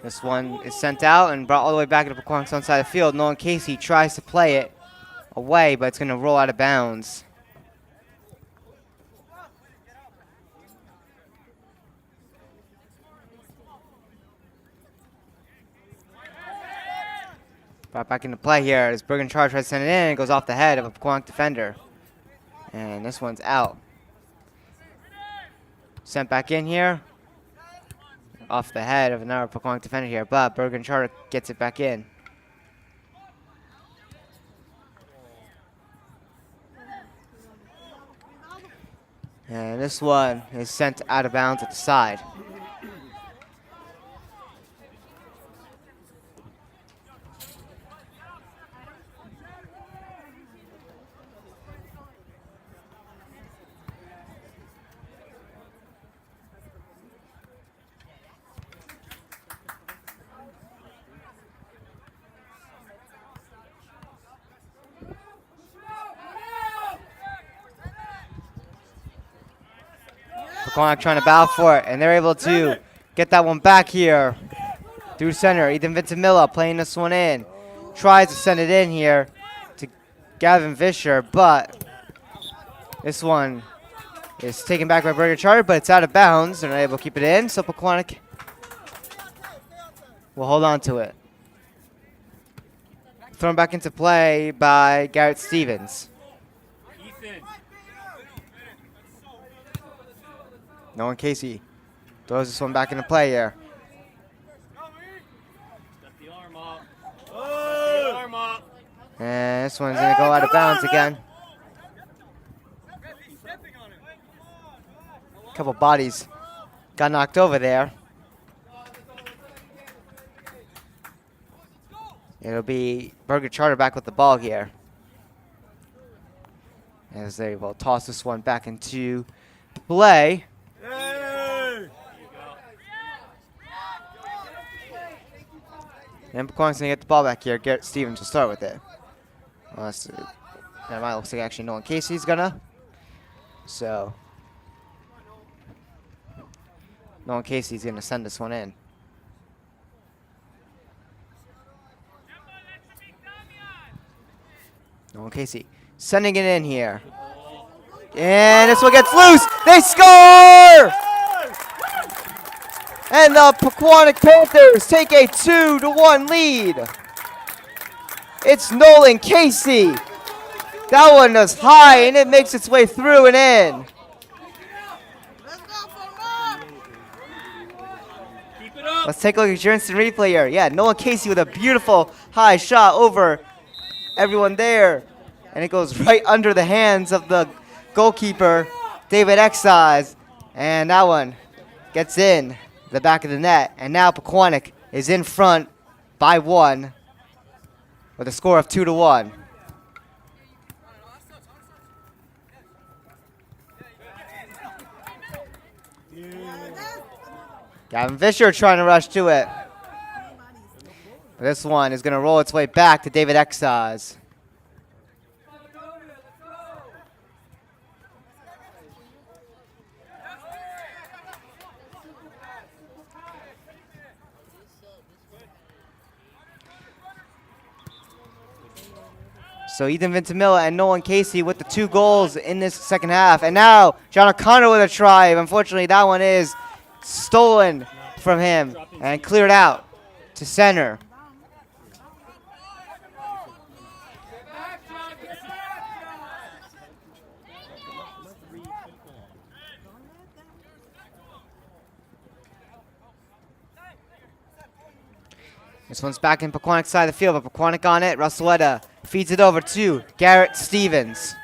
This one is sent out and brought all the way back into Pequannock's own side of the field. Nolan Casey tries to play it away, but it's going to roll out of bounds. Brought back into play here as Bergen Charter tries to send it in. It goes off the head of a Pequannock defender. And this one's out. Sent back in here. Off the head of another Pequannock defender here, but Bergen Charter gets it back in. And this one is sent out of bounds at the side. Pequannock trying to battle for it, and they're able to get that one back here. Through center, Ethan Ventimilla playing this one in. Tries to send it in here to Gavin Vischer, but this one is taken back by Bergen Charter, but it's out of bounds. They're not able to keep it in, so Pequannock will hold on to it. Thrown back into play by Garrett Stevens. Nolan Casey throws this one back into play here. And this one's going to go out of bounds again. A couple bodies got knocked over there. It'll be Bergen Charter back with the ball here, as they will toss this one back into play. And Pequannock's going to get the ball back here. Garrett Stevens will start with it. Well, that might looks like actually Nolan Casey's gonna. So Nolan Casey's gonna send this one in. Nolan Casey sending it in here. And this one gets loose. They score! And the Pequannock Panthers take a 2-1 lead. It's Nolan Casey. That one is high, and it makes its way through and in. Let's take a look at your instant replay here. Yeah, Nolan Casey with a beautiful high shot over everyone there. And it goes right under the hands of the goalkeeper, David Excise. And that one gets in the back of the net. And now Pequannock is in front by 1 with a score of 2-1. Gavin Vischer trying to rush to it. This one is going to roll its way back to David Excise. So Ethan Ventimilla and Nolan Casey with the 2 goals in this second half. And now John O'Connor with a try. Unfortunately, that one is stolen from him and cleared out to center. This one's back in Pequannock's side of the field, but Pequannock on it. Russelletta feeds it over to Garrett Stevens.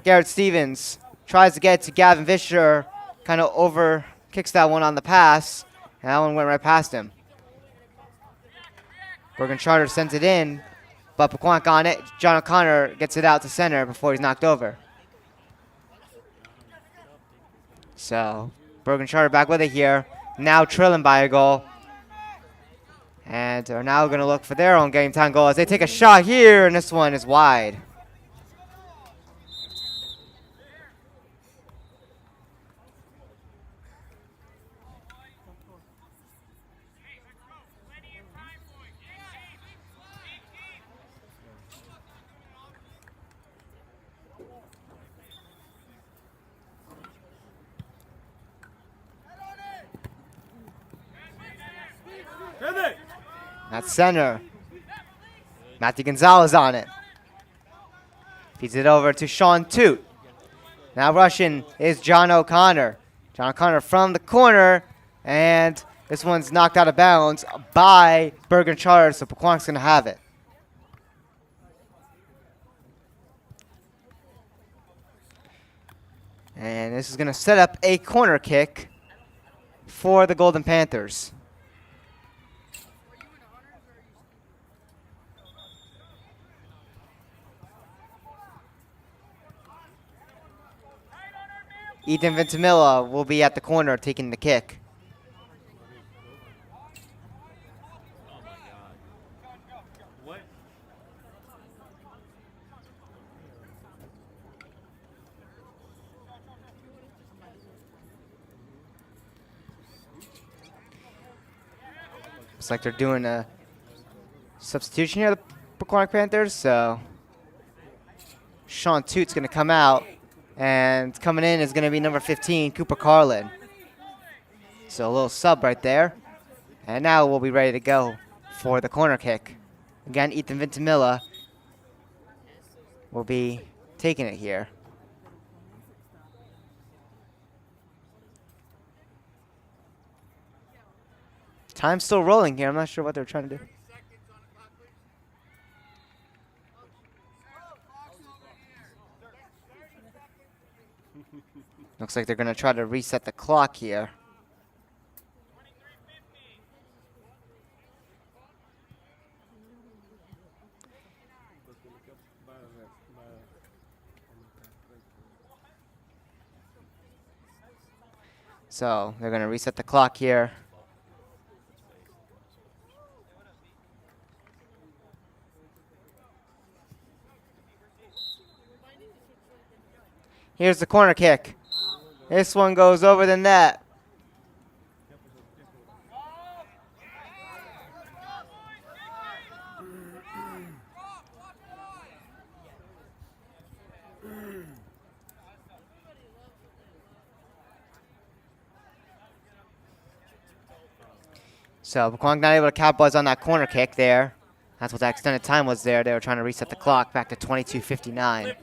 Garrett Stevens tries to get to Gavin Vischer, kind of over, kicks that one on the pass, and that one went right past him. Bergen Charter sends it in, but Pequannock on it. John O'Connor gets it out to center before he's knocked over. So Bergen Charter back with it here, now trailing by a goal. And are now going to look for their own game time goal as they take a shot here, and this one is wide. That's center. Matthew Gonzalez on it. Feeds it over to Sean Toot. Now rushing is John O'Connor. John O'Connor from the corner, and this one's knocked out of bounds by Bergen Charter, so Pequannock's going to have it. And this is going to set up a corner kick for the Golden Panthers. Ethan Ventimilla will be at the corner taking the kick. Looks like they're doing a substitution here, the Pequannock Panthers. So Sean Toot's going to come out, and coming in is going to be number 15, Cooper Carlin. So a little sub right there. And now we'll be ready to go for the corner kick. Again, Ethan Ventimilla will be taking it here. Time's still rolling here. I'm not sure what they're trying to do. Looks like they're going to try to reset the clock here. So they're going to reset the clock here. Here's the corner kick. This one goes over the net. So Pequannock not able to capitalize on that corner kick there. That's what that extended time was there. They were trying to reset the clock back to 22:59.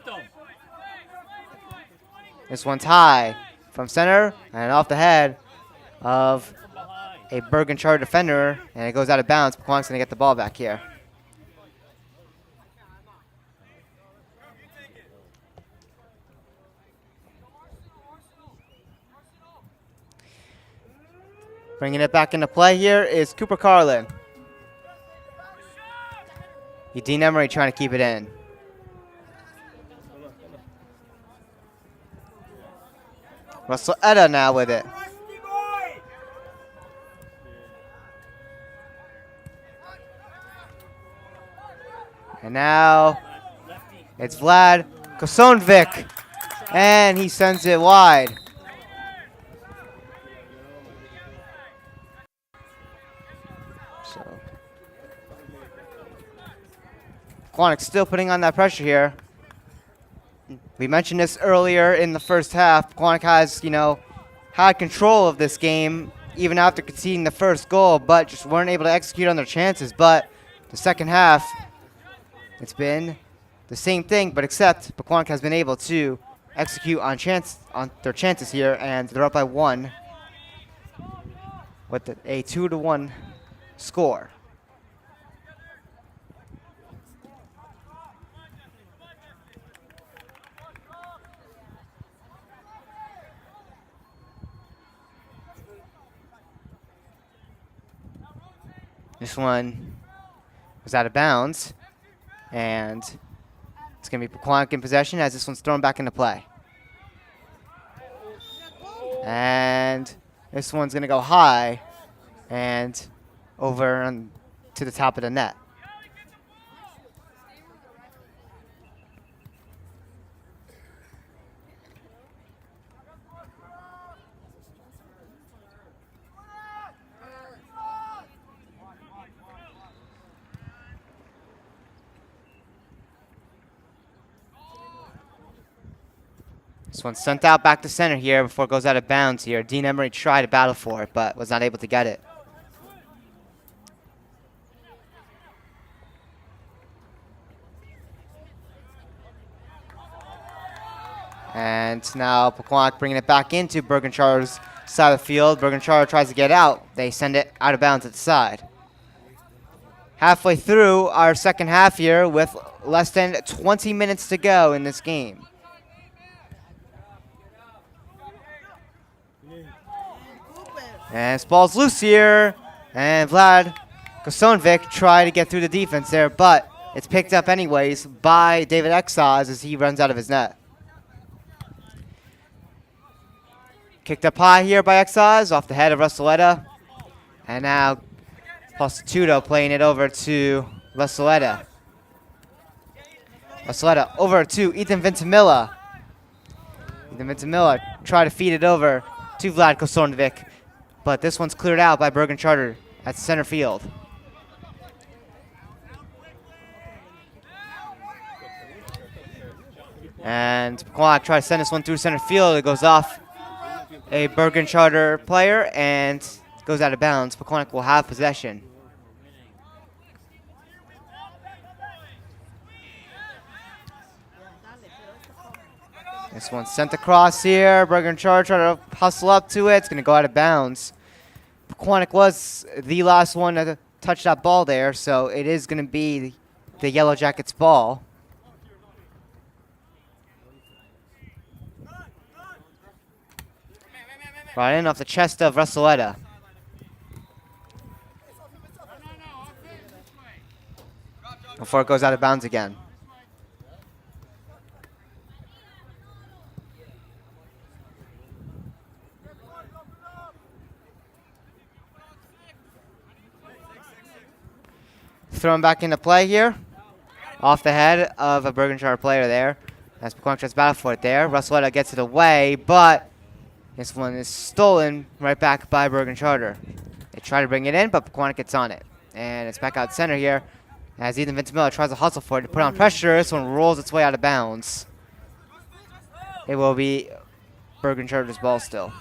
This one's high from center and off the head of a Bergen Charter defender, and it goes out of bounds. Pequannock's going to get the ball back here. Bringing it back into play here is Cooper Carlin. Dean Emery trying to keep it in. Russell Etta now with it. And now it's Vlad Kosonvik, and he sends it wide. So Pequannock still putting on that pressure here. We mentioned this earlier in the first half. Pequannock has, had control of this game even after conceding the first goal, but just weren't able to execute on their chances. But the second half, it's been the same thing, but except Pequannock has been able to execute on their chances here, and they're up by 1 with a 2-1 score. This one was out of bounds, and it's going to be Pequannock in possession as this one's thrown back into play. And this one's going to go high and over to the top of the net. This one's sent out back to center here before it goes out of bounds here. Dean Emery tried to battle for it, but was not able to get it. And now Pequannock bringing it back into Bergen Charter's side of the field. Bergen Charter tries to get out. They send it out of bounds at the side. Halfway through our second half here with less than 20 minutes to go in this game. And this ball's loose here, and Vlad Kosonvik tried to get through the defense there, but it's picked up anyways by David Exaz as he runs out of his net. Kicked up high here by Exaz off the head of Russoletta, and now Prostituto playing it over to Russoletta. Russoletta over to Ethan Ventimilla. Ethan Ventimilla tried to feed it over to Vlad Kosonvik. But this one's cleared out by Bergen Charter at center field. And Pequannock tries to send this one through center field. It goes off a Bergen Charter player and goes out of bounds. Pequannock will have possession. This one's sent across here. Bergen Charter trying to hustle up to it. It's going to go out of bounds. Pequannock was the last one to touch that ball there, so it is going to be the Yellow Jackets' ball. Right in off the chest of Russelletta. Before it goes out of bounds again. Thrown back into play here. Off the head of a Bergen Charter player there. As Pequannock tries to battle for it there. Russelletta gets it away, but this one is stolen right back by Bergen Charter. They try to bring it in, but Pequannock gets on it. And it's back out center here as Ethan Vintimilla tries to hustle for it to put on pressure. This one rolls its way out of bounds. It will be Bergen Charter's ball still.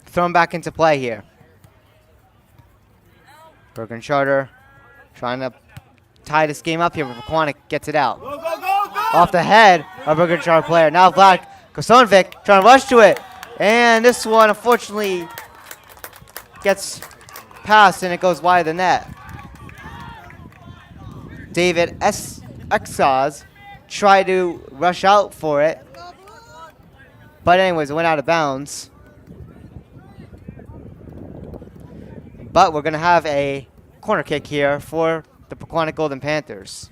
Thrown back into play here. Bergen Charter trying to tie this game up here, but Pequannock gets it out. Go, go, go, go! Off the head of Bergen Charter player. Now Vlad Kosonovic trying to rush to it. And this one, unfortunately, gets past and it goes wide of the net. David Exaz tried to rush out for it. But anyways, it went out of bounds. But we're going to have a corner kick here for the Pequannock Golden Panthers.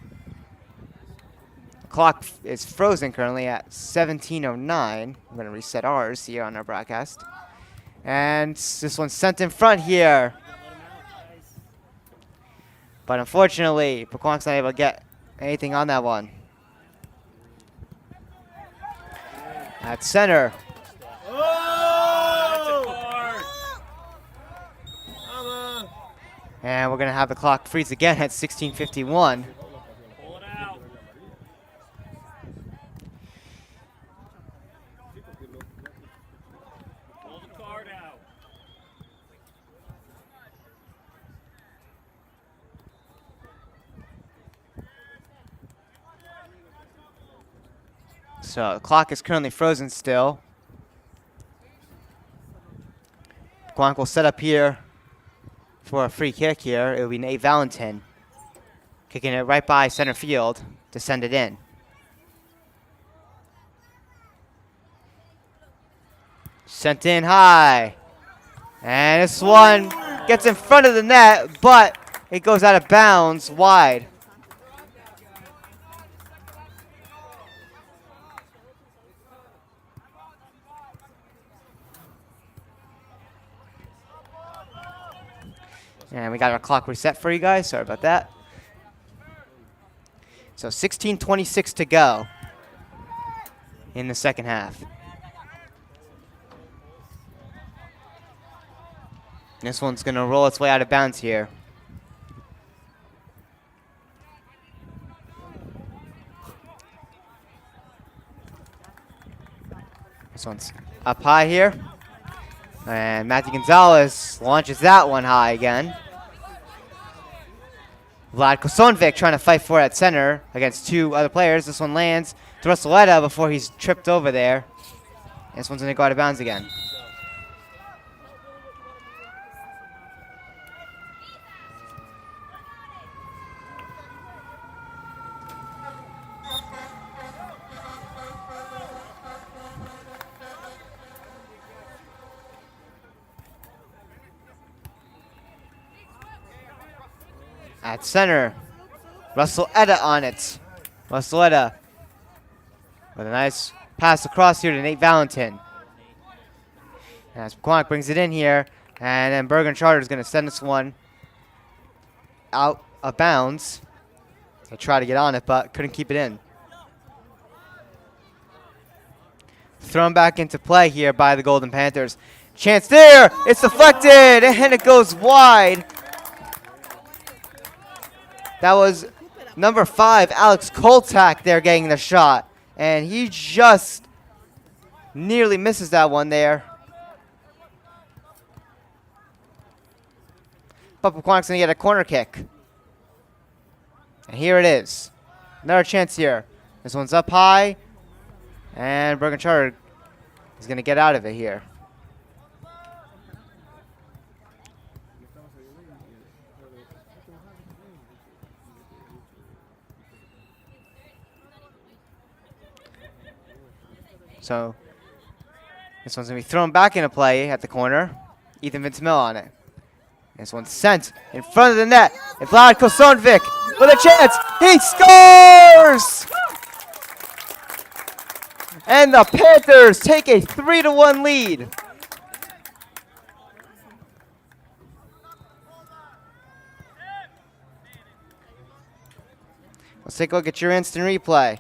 The clock is frozen currently at 17:09. I'm going to reset ours here on our broadcast. And this one's sent in front here. But unfortunately, Pequannock's not able to get anything on that one. At center. And we're going to have the clock freeze again at 16:51. Pull it out. Pull the card out. So the clock is currently frozen still. Pequannock will set up here for a free kick here. It will be Nate Valentin kicking it right by center field to send it in. Sent in high. And this one gets in front of the net, but it goes out of bounds wide. And we got our clock reset for you guys. Sorry about that. So 16:26 to go in the second half. This one's going to roll its way out of bounds here. This one's up high here. And Matthew Gonzalez launches that one high again. Vlad Kosonovic trying to fight for it at center against two other players. This one lands to Russelletta before he's tripped over there. And this one's going to go out of bounds again. At center, Russelletta on it. Russelletta with a nice pass across here to Nate Valentin. As Pequannock brings it in here, and then Bergen Charter is going to send this one out of bounds. I tried to get on it, but couldn't keep it in. Thrown back into play here by the Golden Panthers. Chance there. It's deflected, and it goes wide. That was number 5, Alex Koltak there getting the shot. And he just nearly misses that one there. But Pequannock's going to get a corner kick. And here it is. Another chance here. This one's up high. And Bergen Charter is going to get out of it here. So this one's going to be thrown back into play at the corner. Ethan Vince-Mill on it. This one's sent in front of the net. And Vlad Kosonvik with a chance. He scores! And the Panthers take a 3-1 lead. Let's take a look at your instant replay.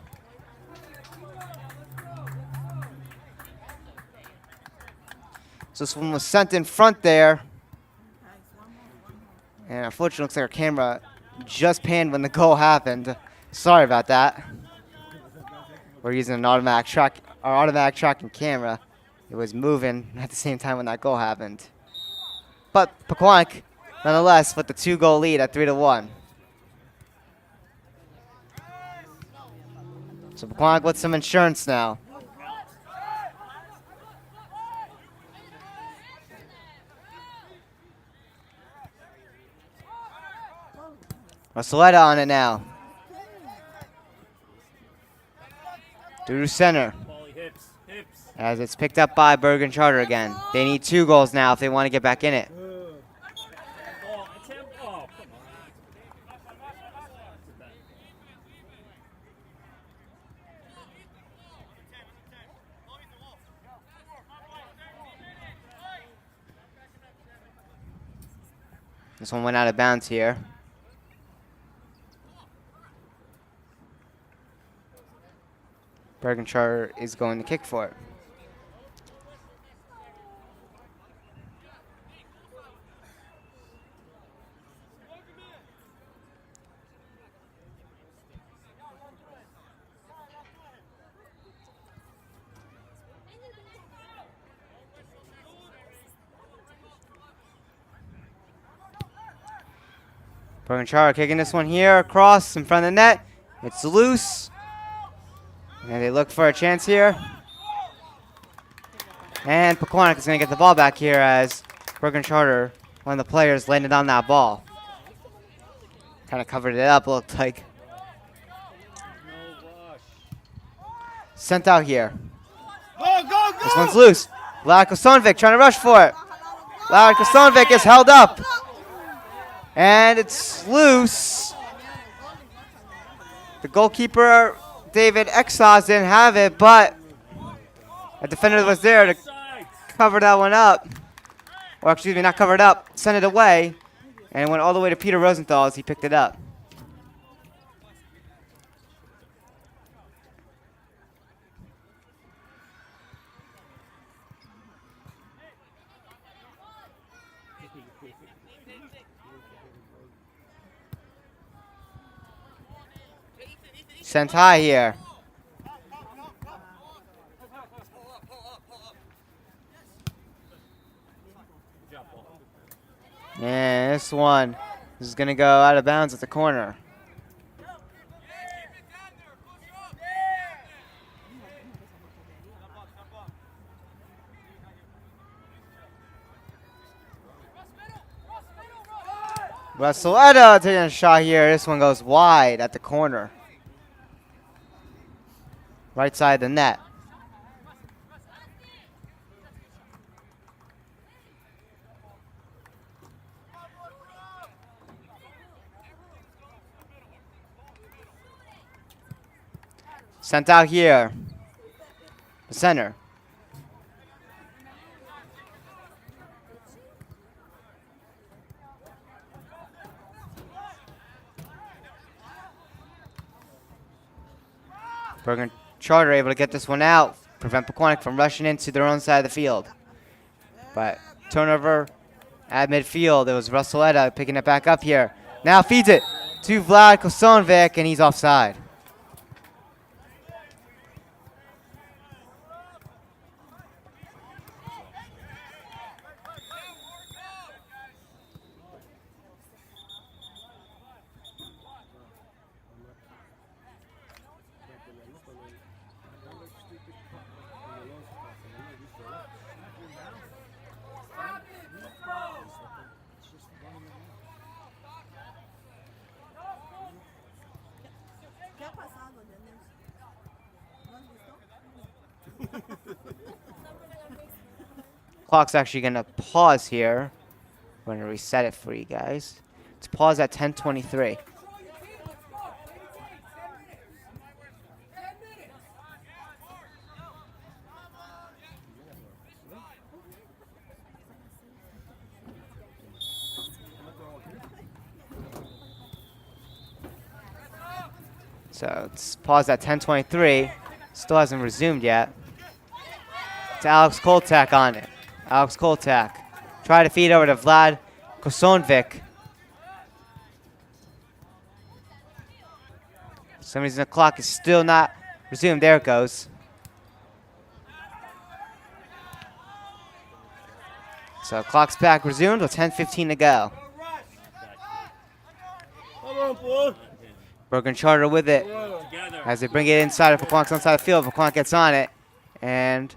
So this one was sent in front there. And unfortunately, looks like our camera just panned when the goal happened. Sorry about that. We're using an automatic tracking camera. It was moving at the same time when that goal happened. But Pequannock, nonetheless, with the 2-goal lead at 3-1. So Pequannock with some insurance now. Russelletta on it now. Through center. As it's picked up by Bergen Charter again. They need 2 goals now if they want to get back in it. This one went out of bounds here. Bergen Charter is going to kick for it. Bergen Charter kicking this one here across in front of the net. It's loose. And they look for a chance here. And Pequannock is going to get the ball back here as Bergen Charter, one of the players, landed on that ball. Kind of covered it up, looked like. Sent out here. This one's loose. Vlad Kosonvik trying to rush for it. Vlad Kosonvik is held up. And it's loose. The goalkeeper, David Exos, didn't have it, but a defender was there to cover that one up. Or excuse me, not cover it up, send it away. And it went all the way to Peter Rosenthal as he picked it up. Sent high here. And this one is going to go out of bounds at the corner. Russelletta taking a shot here. This one goes wide at the corner. Right side of the net. Sent out here. The center. Bergen Charter able to get this one out, prevent Pequannock from rushing into their own side of the field. But turnover at midfield. It was Russell Etta picking it back up here. Now feeds it to Vlad Kosonvik, and he's offside. Clock's actually going to pause here. We're going to reset it for you guys. It's pause at 10:23. So it's paused at 10:23. Still hasn't resumed yet. It's Alex Koltak on it. Alex Koltak. Try to feed over to Vlad Kosonvik. For some reason the clock is still not resumed. There it goes. So clock's back resumed with 10:15 to go. Bergen Charter with it as they bring it inside of Pequannock's inside the field. Pequannock gets on it, and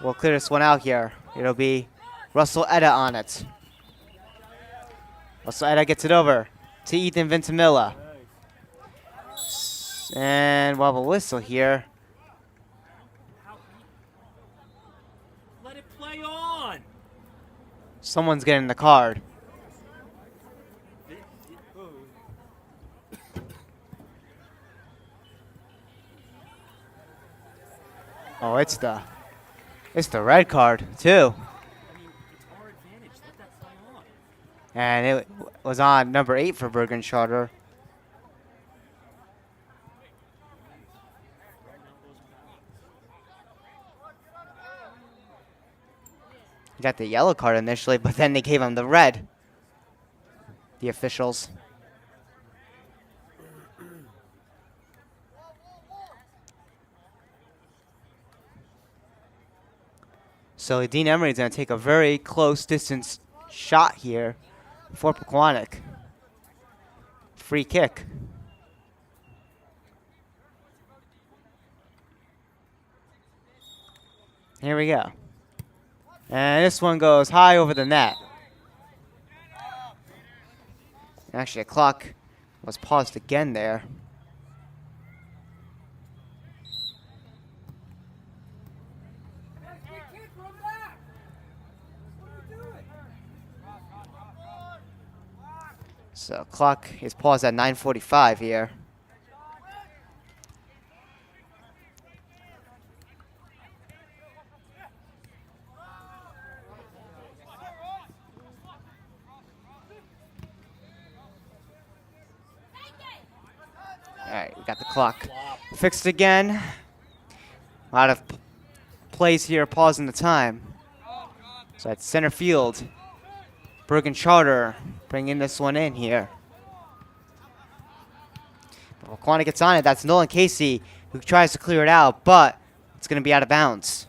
we'll clear this one out here. It'll be Russell Etta on it. Russell Etta gets it over to Ethan Ventimilla. And we'll have a whistle here. Let it play on. Someone's getting the card. Oh, it's the red card too. I mean, it's our advantage. Let that play on. And it was on number 8 for Bergen Charter. He got the yellow card initially, but then they gave him the red. The officials. So Dean Emery's going to take a very close distance shot here for Pequannock. Free kick. Here we go. And this one goes high over the net. Actually, the clock was paused again there. So clock is paused at 9:45 here. All right, we got the clock fixed again. A lot of plays here, pausing the time. So at center field, Bergen Charter bringing this one in here. But Pequannock gets on it. That's Nolan Casey who tries to clear it out, but it's going to be out of bounds.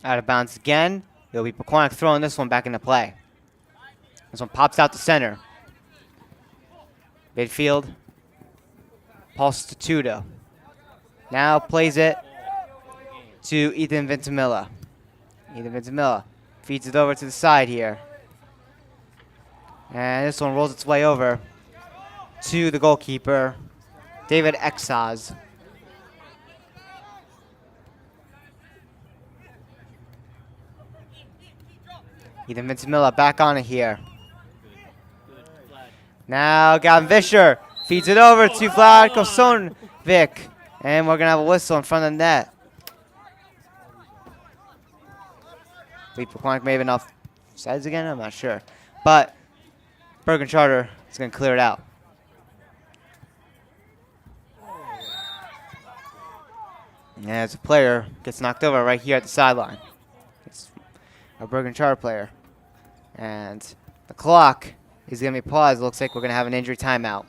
Out of bounds again. It'll be Pequannock throwing this one back into play. This one pops out to center. Midfield. Paul Statuto. Now plays it to Ethan Ventimilla. Ethan Ventimilla feeds it over to the side here. And this one rolls its way over to the goalkeeper, David Exaz. Ethan Vincimilla back on it here. Good. Flat. Now Gavin Vischer feeds it over to Vlad Kosonovic. And we're going to have a whistle in front of the net. Pequannock may have been off sides again, I'm not sure. But Bergen Charter is going to clear it out. And as a player gets knocked over right here at the sideline. It's a Bergen Charter player. And the clock is going to be paused. It looks like we're going to have an injury timeout.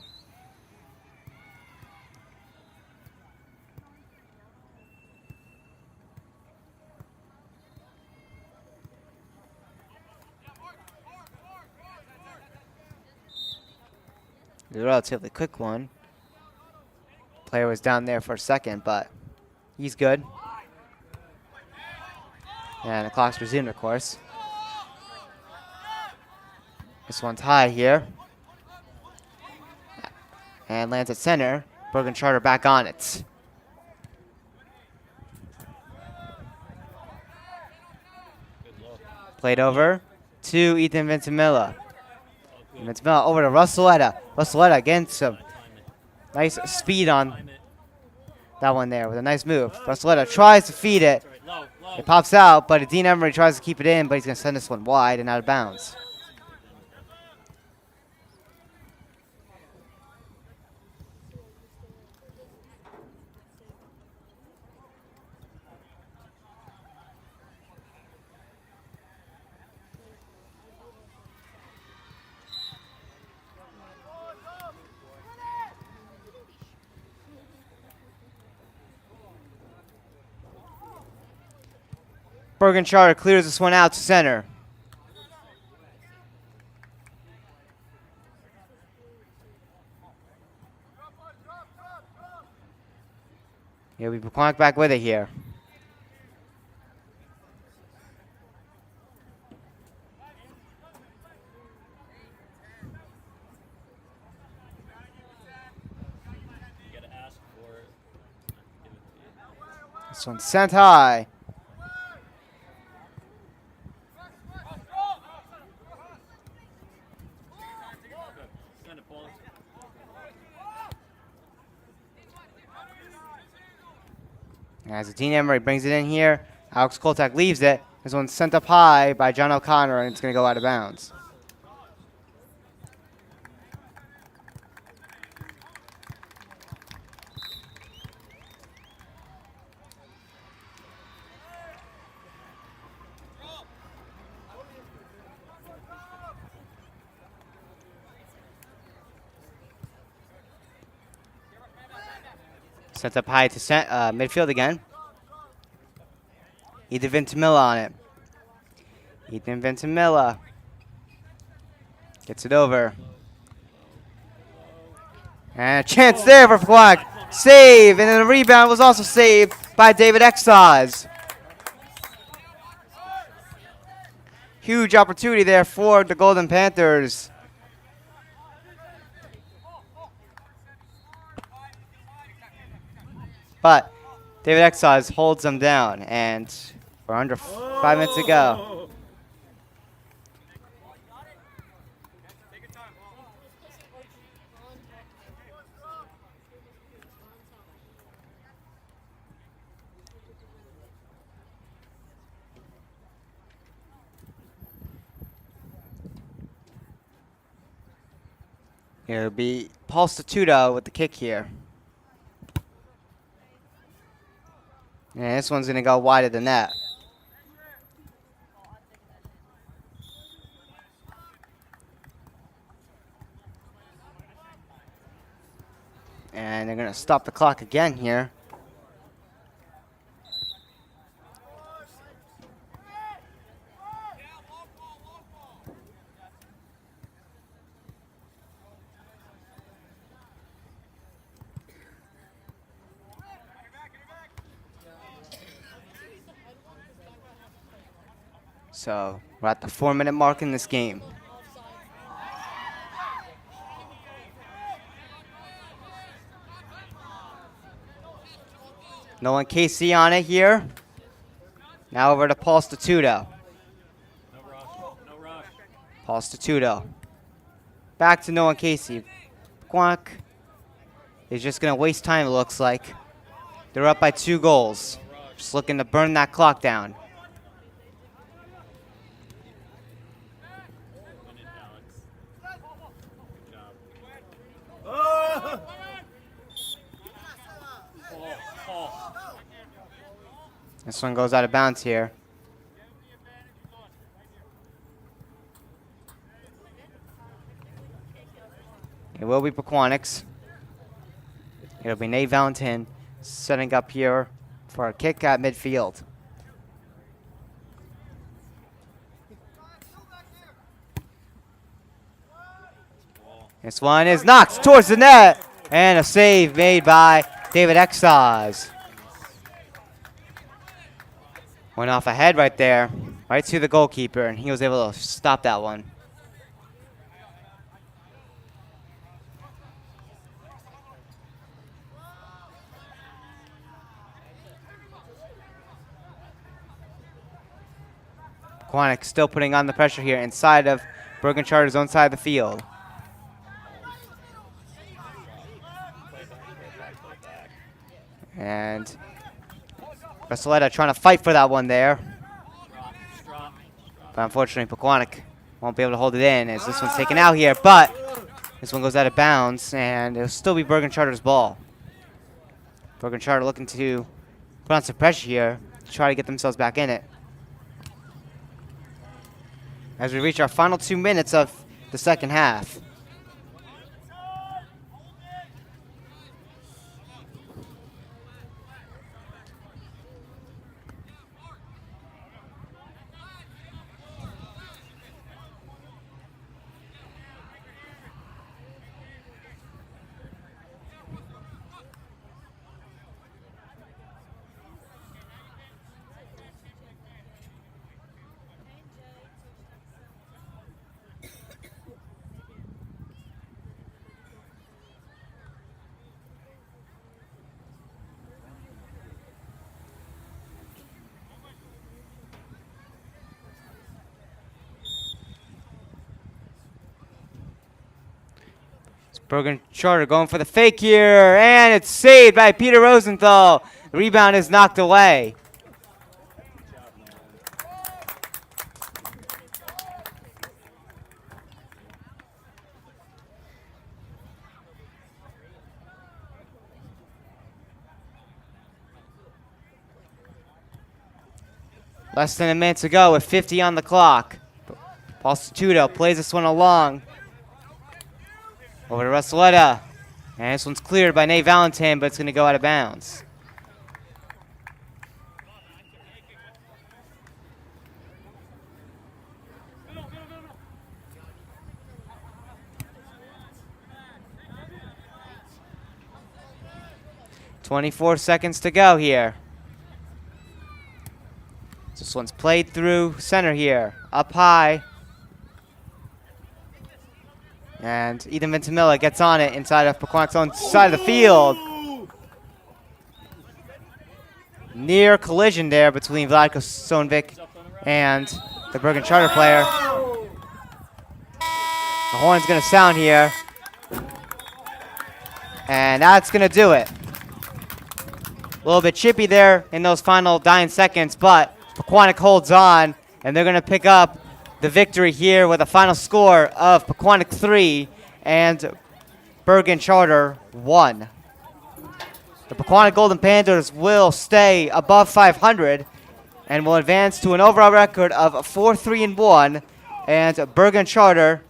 It's a relatively quick one. Player was down there for a second, but he's good. And the clock's resumed, of course. This one's high here. And lands at center. Bergen Charter back on it. Played over to Ethan Vincimilla. Vincimilla over to Russelletta. Russelletta getting some nice speed on that one there with a nice move. Russelletta tries to feed it. It pops out, but Dean Emery tries to keep it in, but he's going to send this one wide and out of bounds. Bergen Charter clears this one out to center. He'll be Pequannock back with it here. You gotta ask for it. This one's sent high. As Dean Emery brings it in here, Alex Koltak leaves it. This one's sent up high by John O'Connor, and it's going to go out of bounds. Sent up high to midfield again. Ethan Vincimilla on it. Ethan Vincimilla gets it over. And a chance there for Pequannock. Save, and then the rebound was also saved by David Exaz. Huge opportunity there for the Golden Panthers. But David Exaz holds them down, and we're under 5 minutes to go. It'll be Paul Statuto with the kick here. And this one's going to go wider than that. And they're going to stop the clock again here. So we're at the 4-minute mark in this game. No one KC on it here. Now over to Paul Statuto. No rush. No Paul back to Noah Casey. Pequannock is just going to waste time, it looks like. They're up by 2 goals. Just looking to burn that clock down. This one goes out of bounds here. It will be Pequannock's. It'll be Nate Valentin setting up here for a kick at midfield. This one is knocked towards the net, and a save made by David Exaz. Went off ahead right there, right to the goalkeeper, and he was able to stop that one. Pequannock still putting on the pressure here inside of Bergen Charter's own side of the field. And Brasoletta trying to fight for that one there. But unfortunately, Pequannock won't be able to hold it in as this one's taken out here. But this one goes out of bounds, and it'll still be Bergen Charter's ball. Bergen Charter looking to put on some pressure here to try to get themselves back in it. As we reach our final 2 minutes of the second half. Bergen Charter going for the fake here, and it's saved by Peter Rosenthal. The rebound is knocked away. Less than a minute to go with 50 on the clock. Paul Statuto plays this one along. Over to Brasoletta. And this one's cleared by Nate Valentin, but it's going to go out of bounds. .24 seconds to go here. This one's played through center here. Up high. And Ethan Ventimilla gets on it inside of Pequannock's own side of the field. Near collision there between Vladko Sonvik and the Bergen Charter player. The horn's going to sound here. And that's going to do it. A little bit chippy there in those final dying seconds, but Pequannock holds on, and they're going to pick up the victory here with a final score of Pequannock 3 and Bergen Charter 1. The Pequannock Golden Panthers will stay above 500 and will advance to an overall record of 4-3-1, and Bergen Charter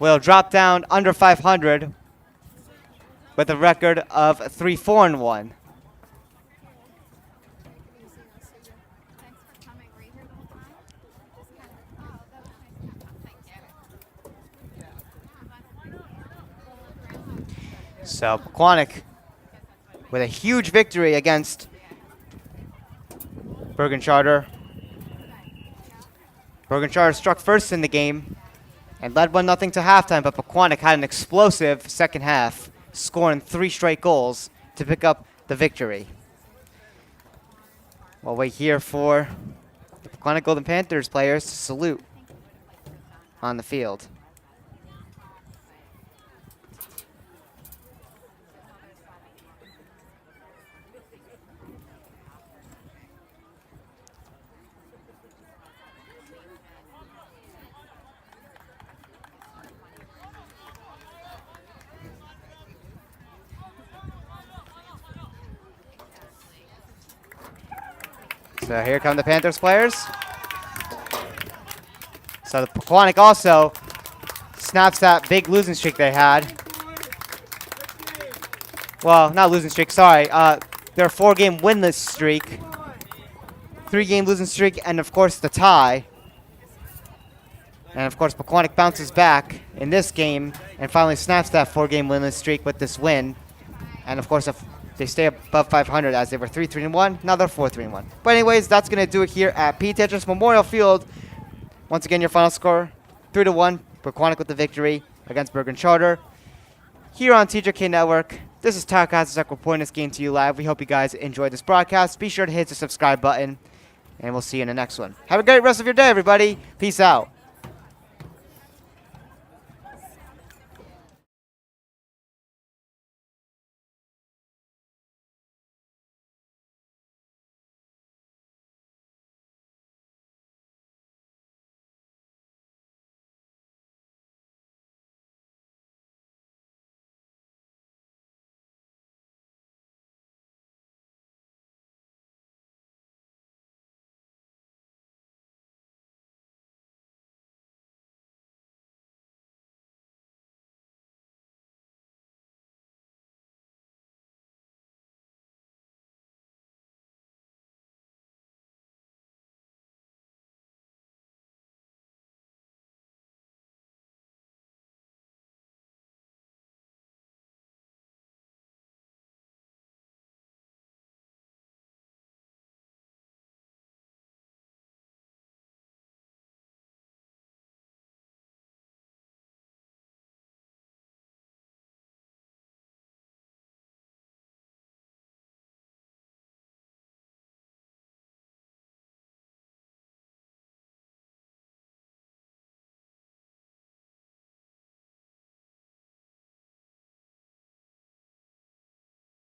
will drop down under 500 with a record of 3-4-1. So Pequannock with a huge victory against Bergen Charter. Bergen Charter struck first in the game and led 1-0 to halftime, but Pequannock had an explosive second half, scoring 3 straight goals to pick up the victory. We'll wait here for the Pequannock Golden Panthers players to salute on the field. So here come the Panthers players. So the Pequannock also snaps that big losing streak they had. Well, not losing streak, sorry. Their 4-game winless streak. 3-game losing streak, and of course the tie. And of course Pequannock bounces back in this game and finally snaps that 4-game winless streak with this win. And of course, if they stay above 500 as they were 3-3-1. Now they're 4-3-1. But anyways, that's going to do it here at P. Tetris Memorial Field. Once again, your final score, 3-1. Pequannock with the victory against Bergen Charter. Here on TJK Network, this is Takahazak reporting this game to you live. We hope you guys enjoyed this broadcast. Be sure to hit the subscribe button, and we'll see you in the next one. Have a great rest of your day, everybody. Peace out.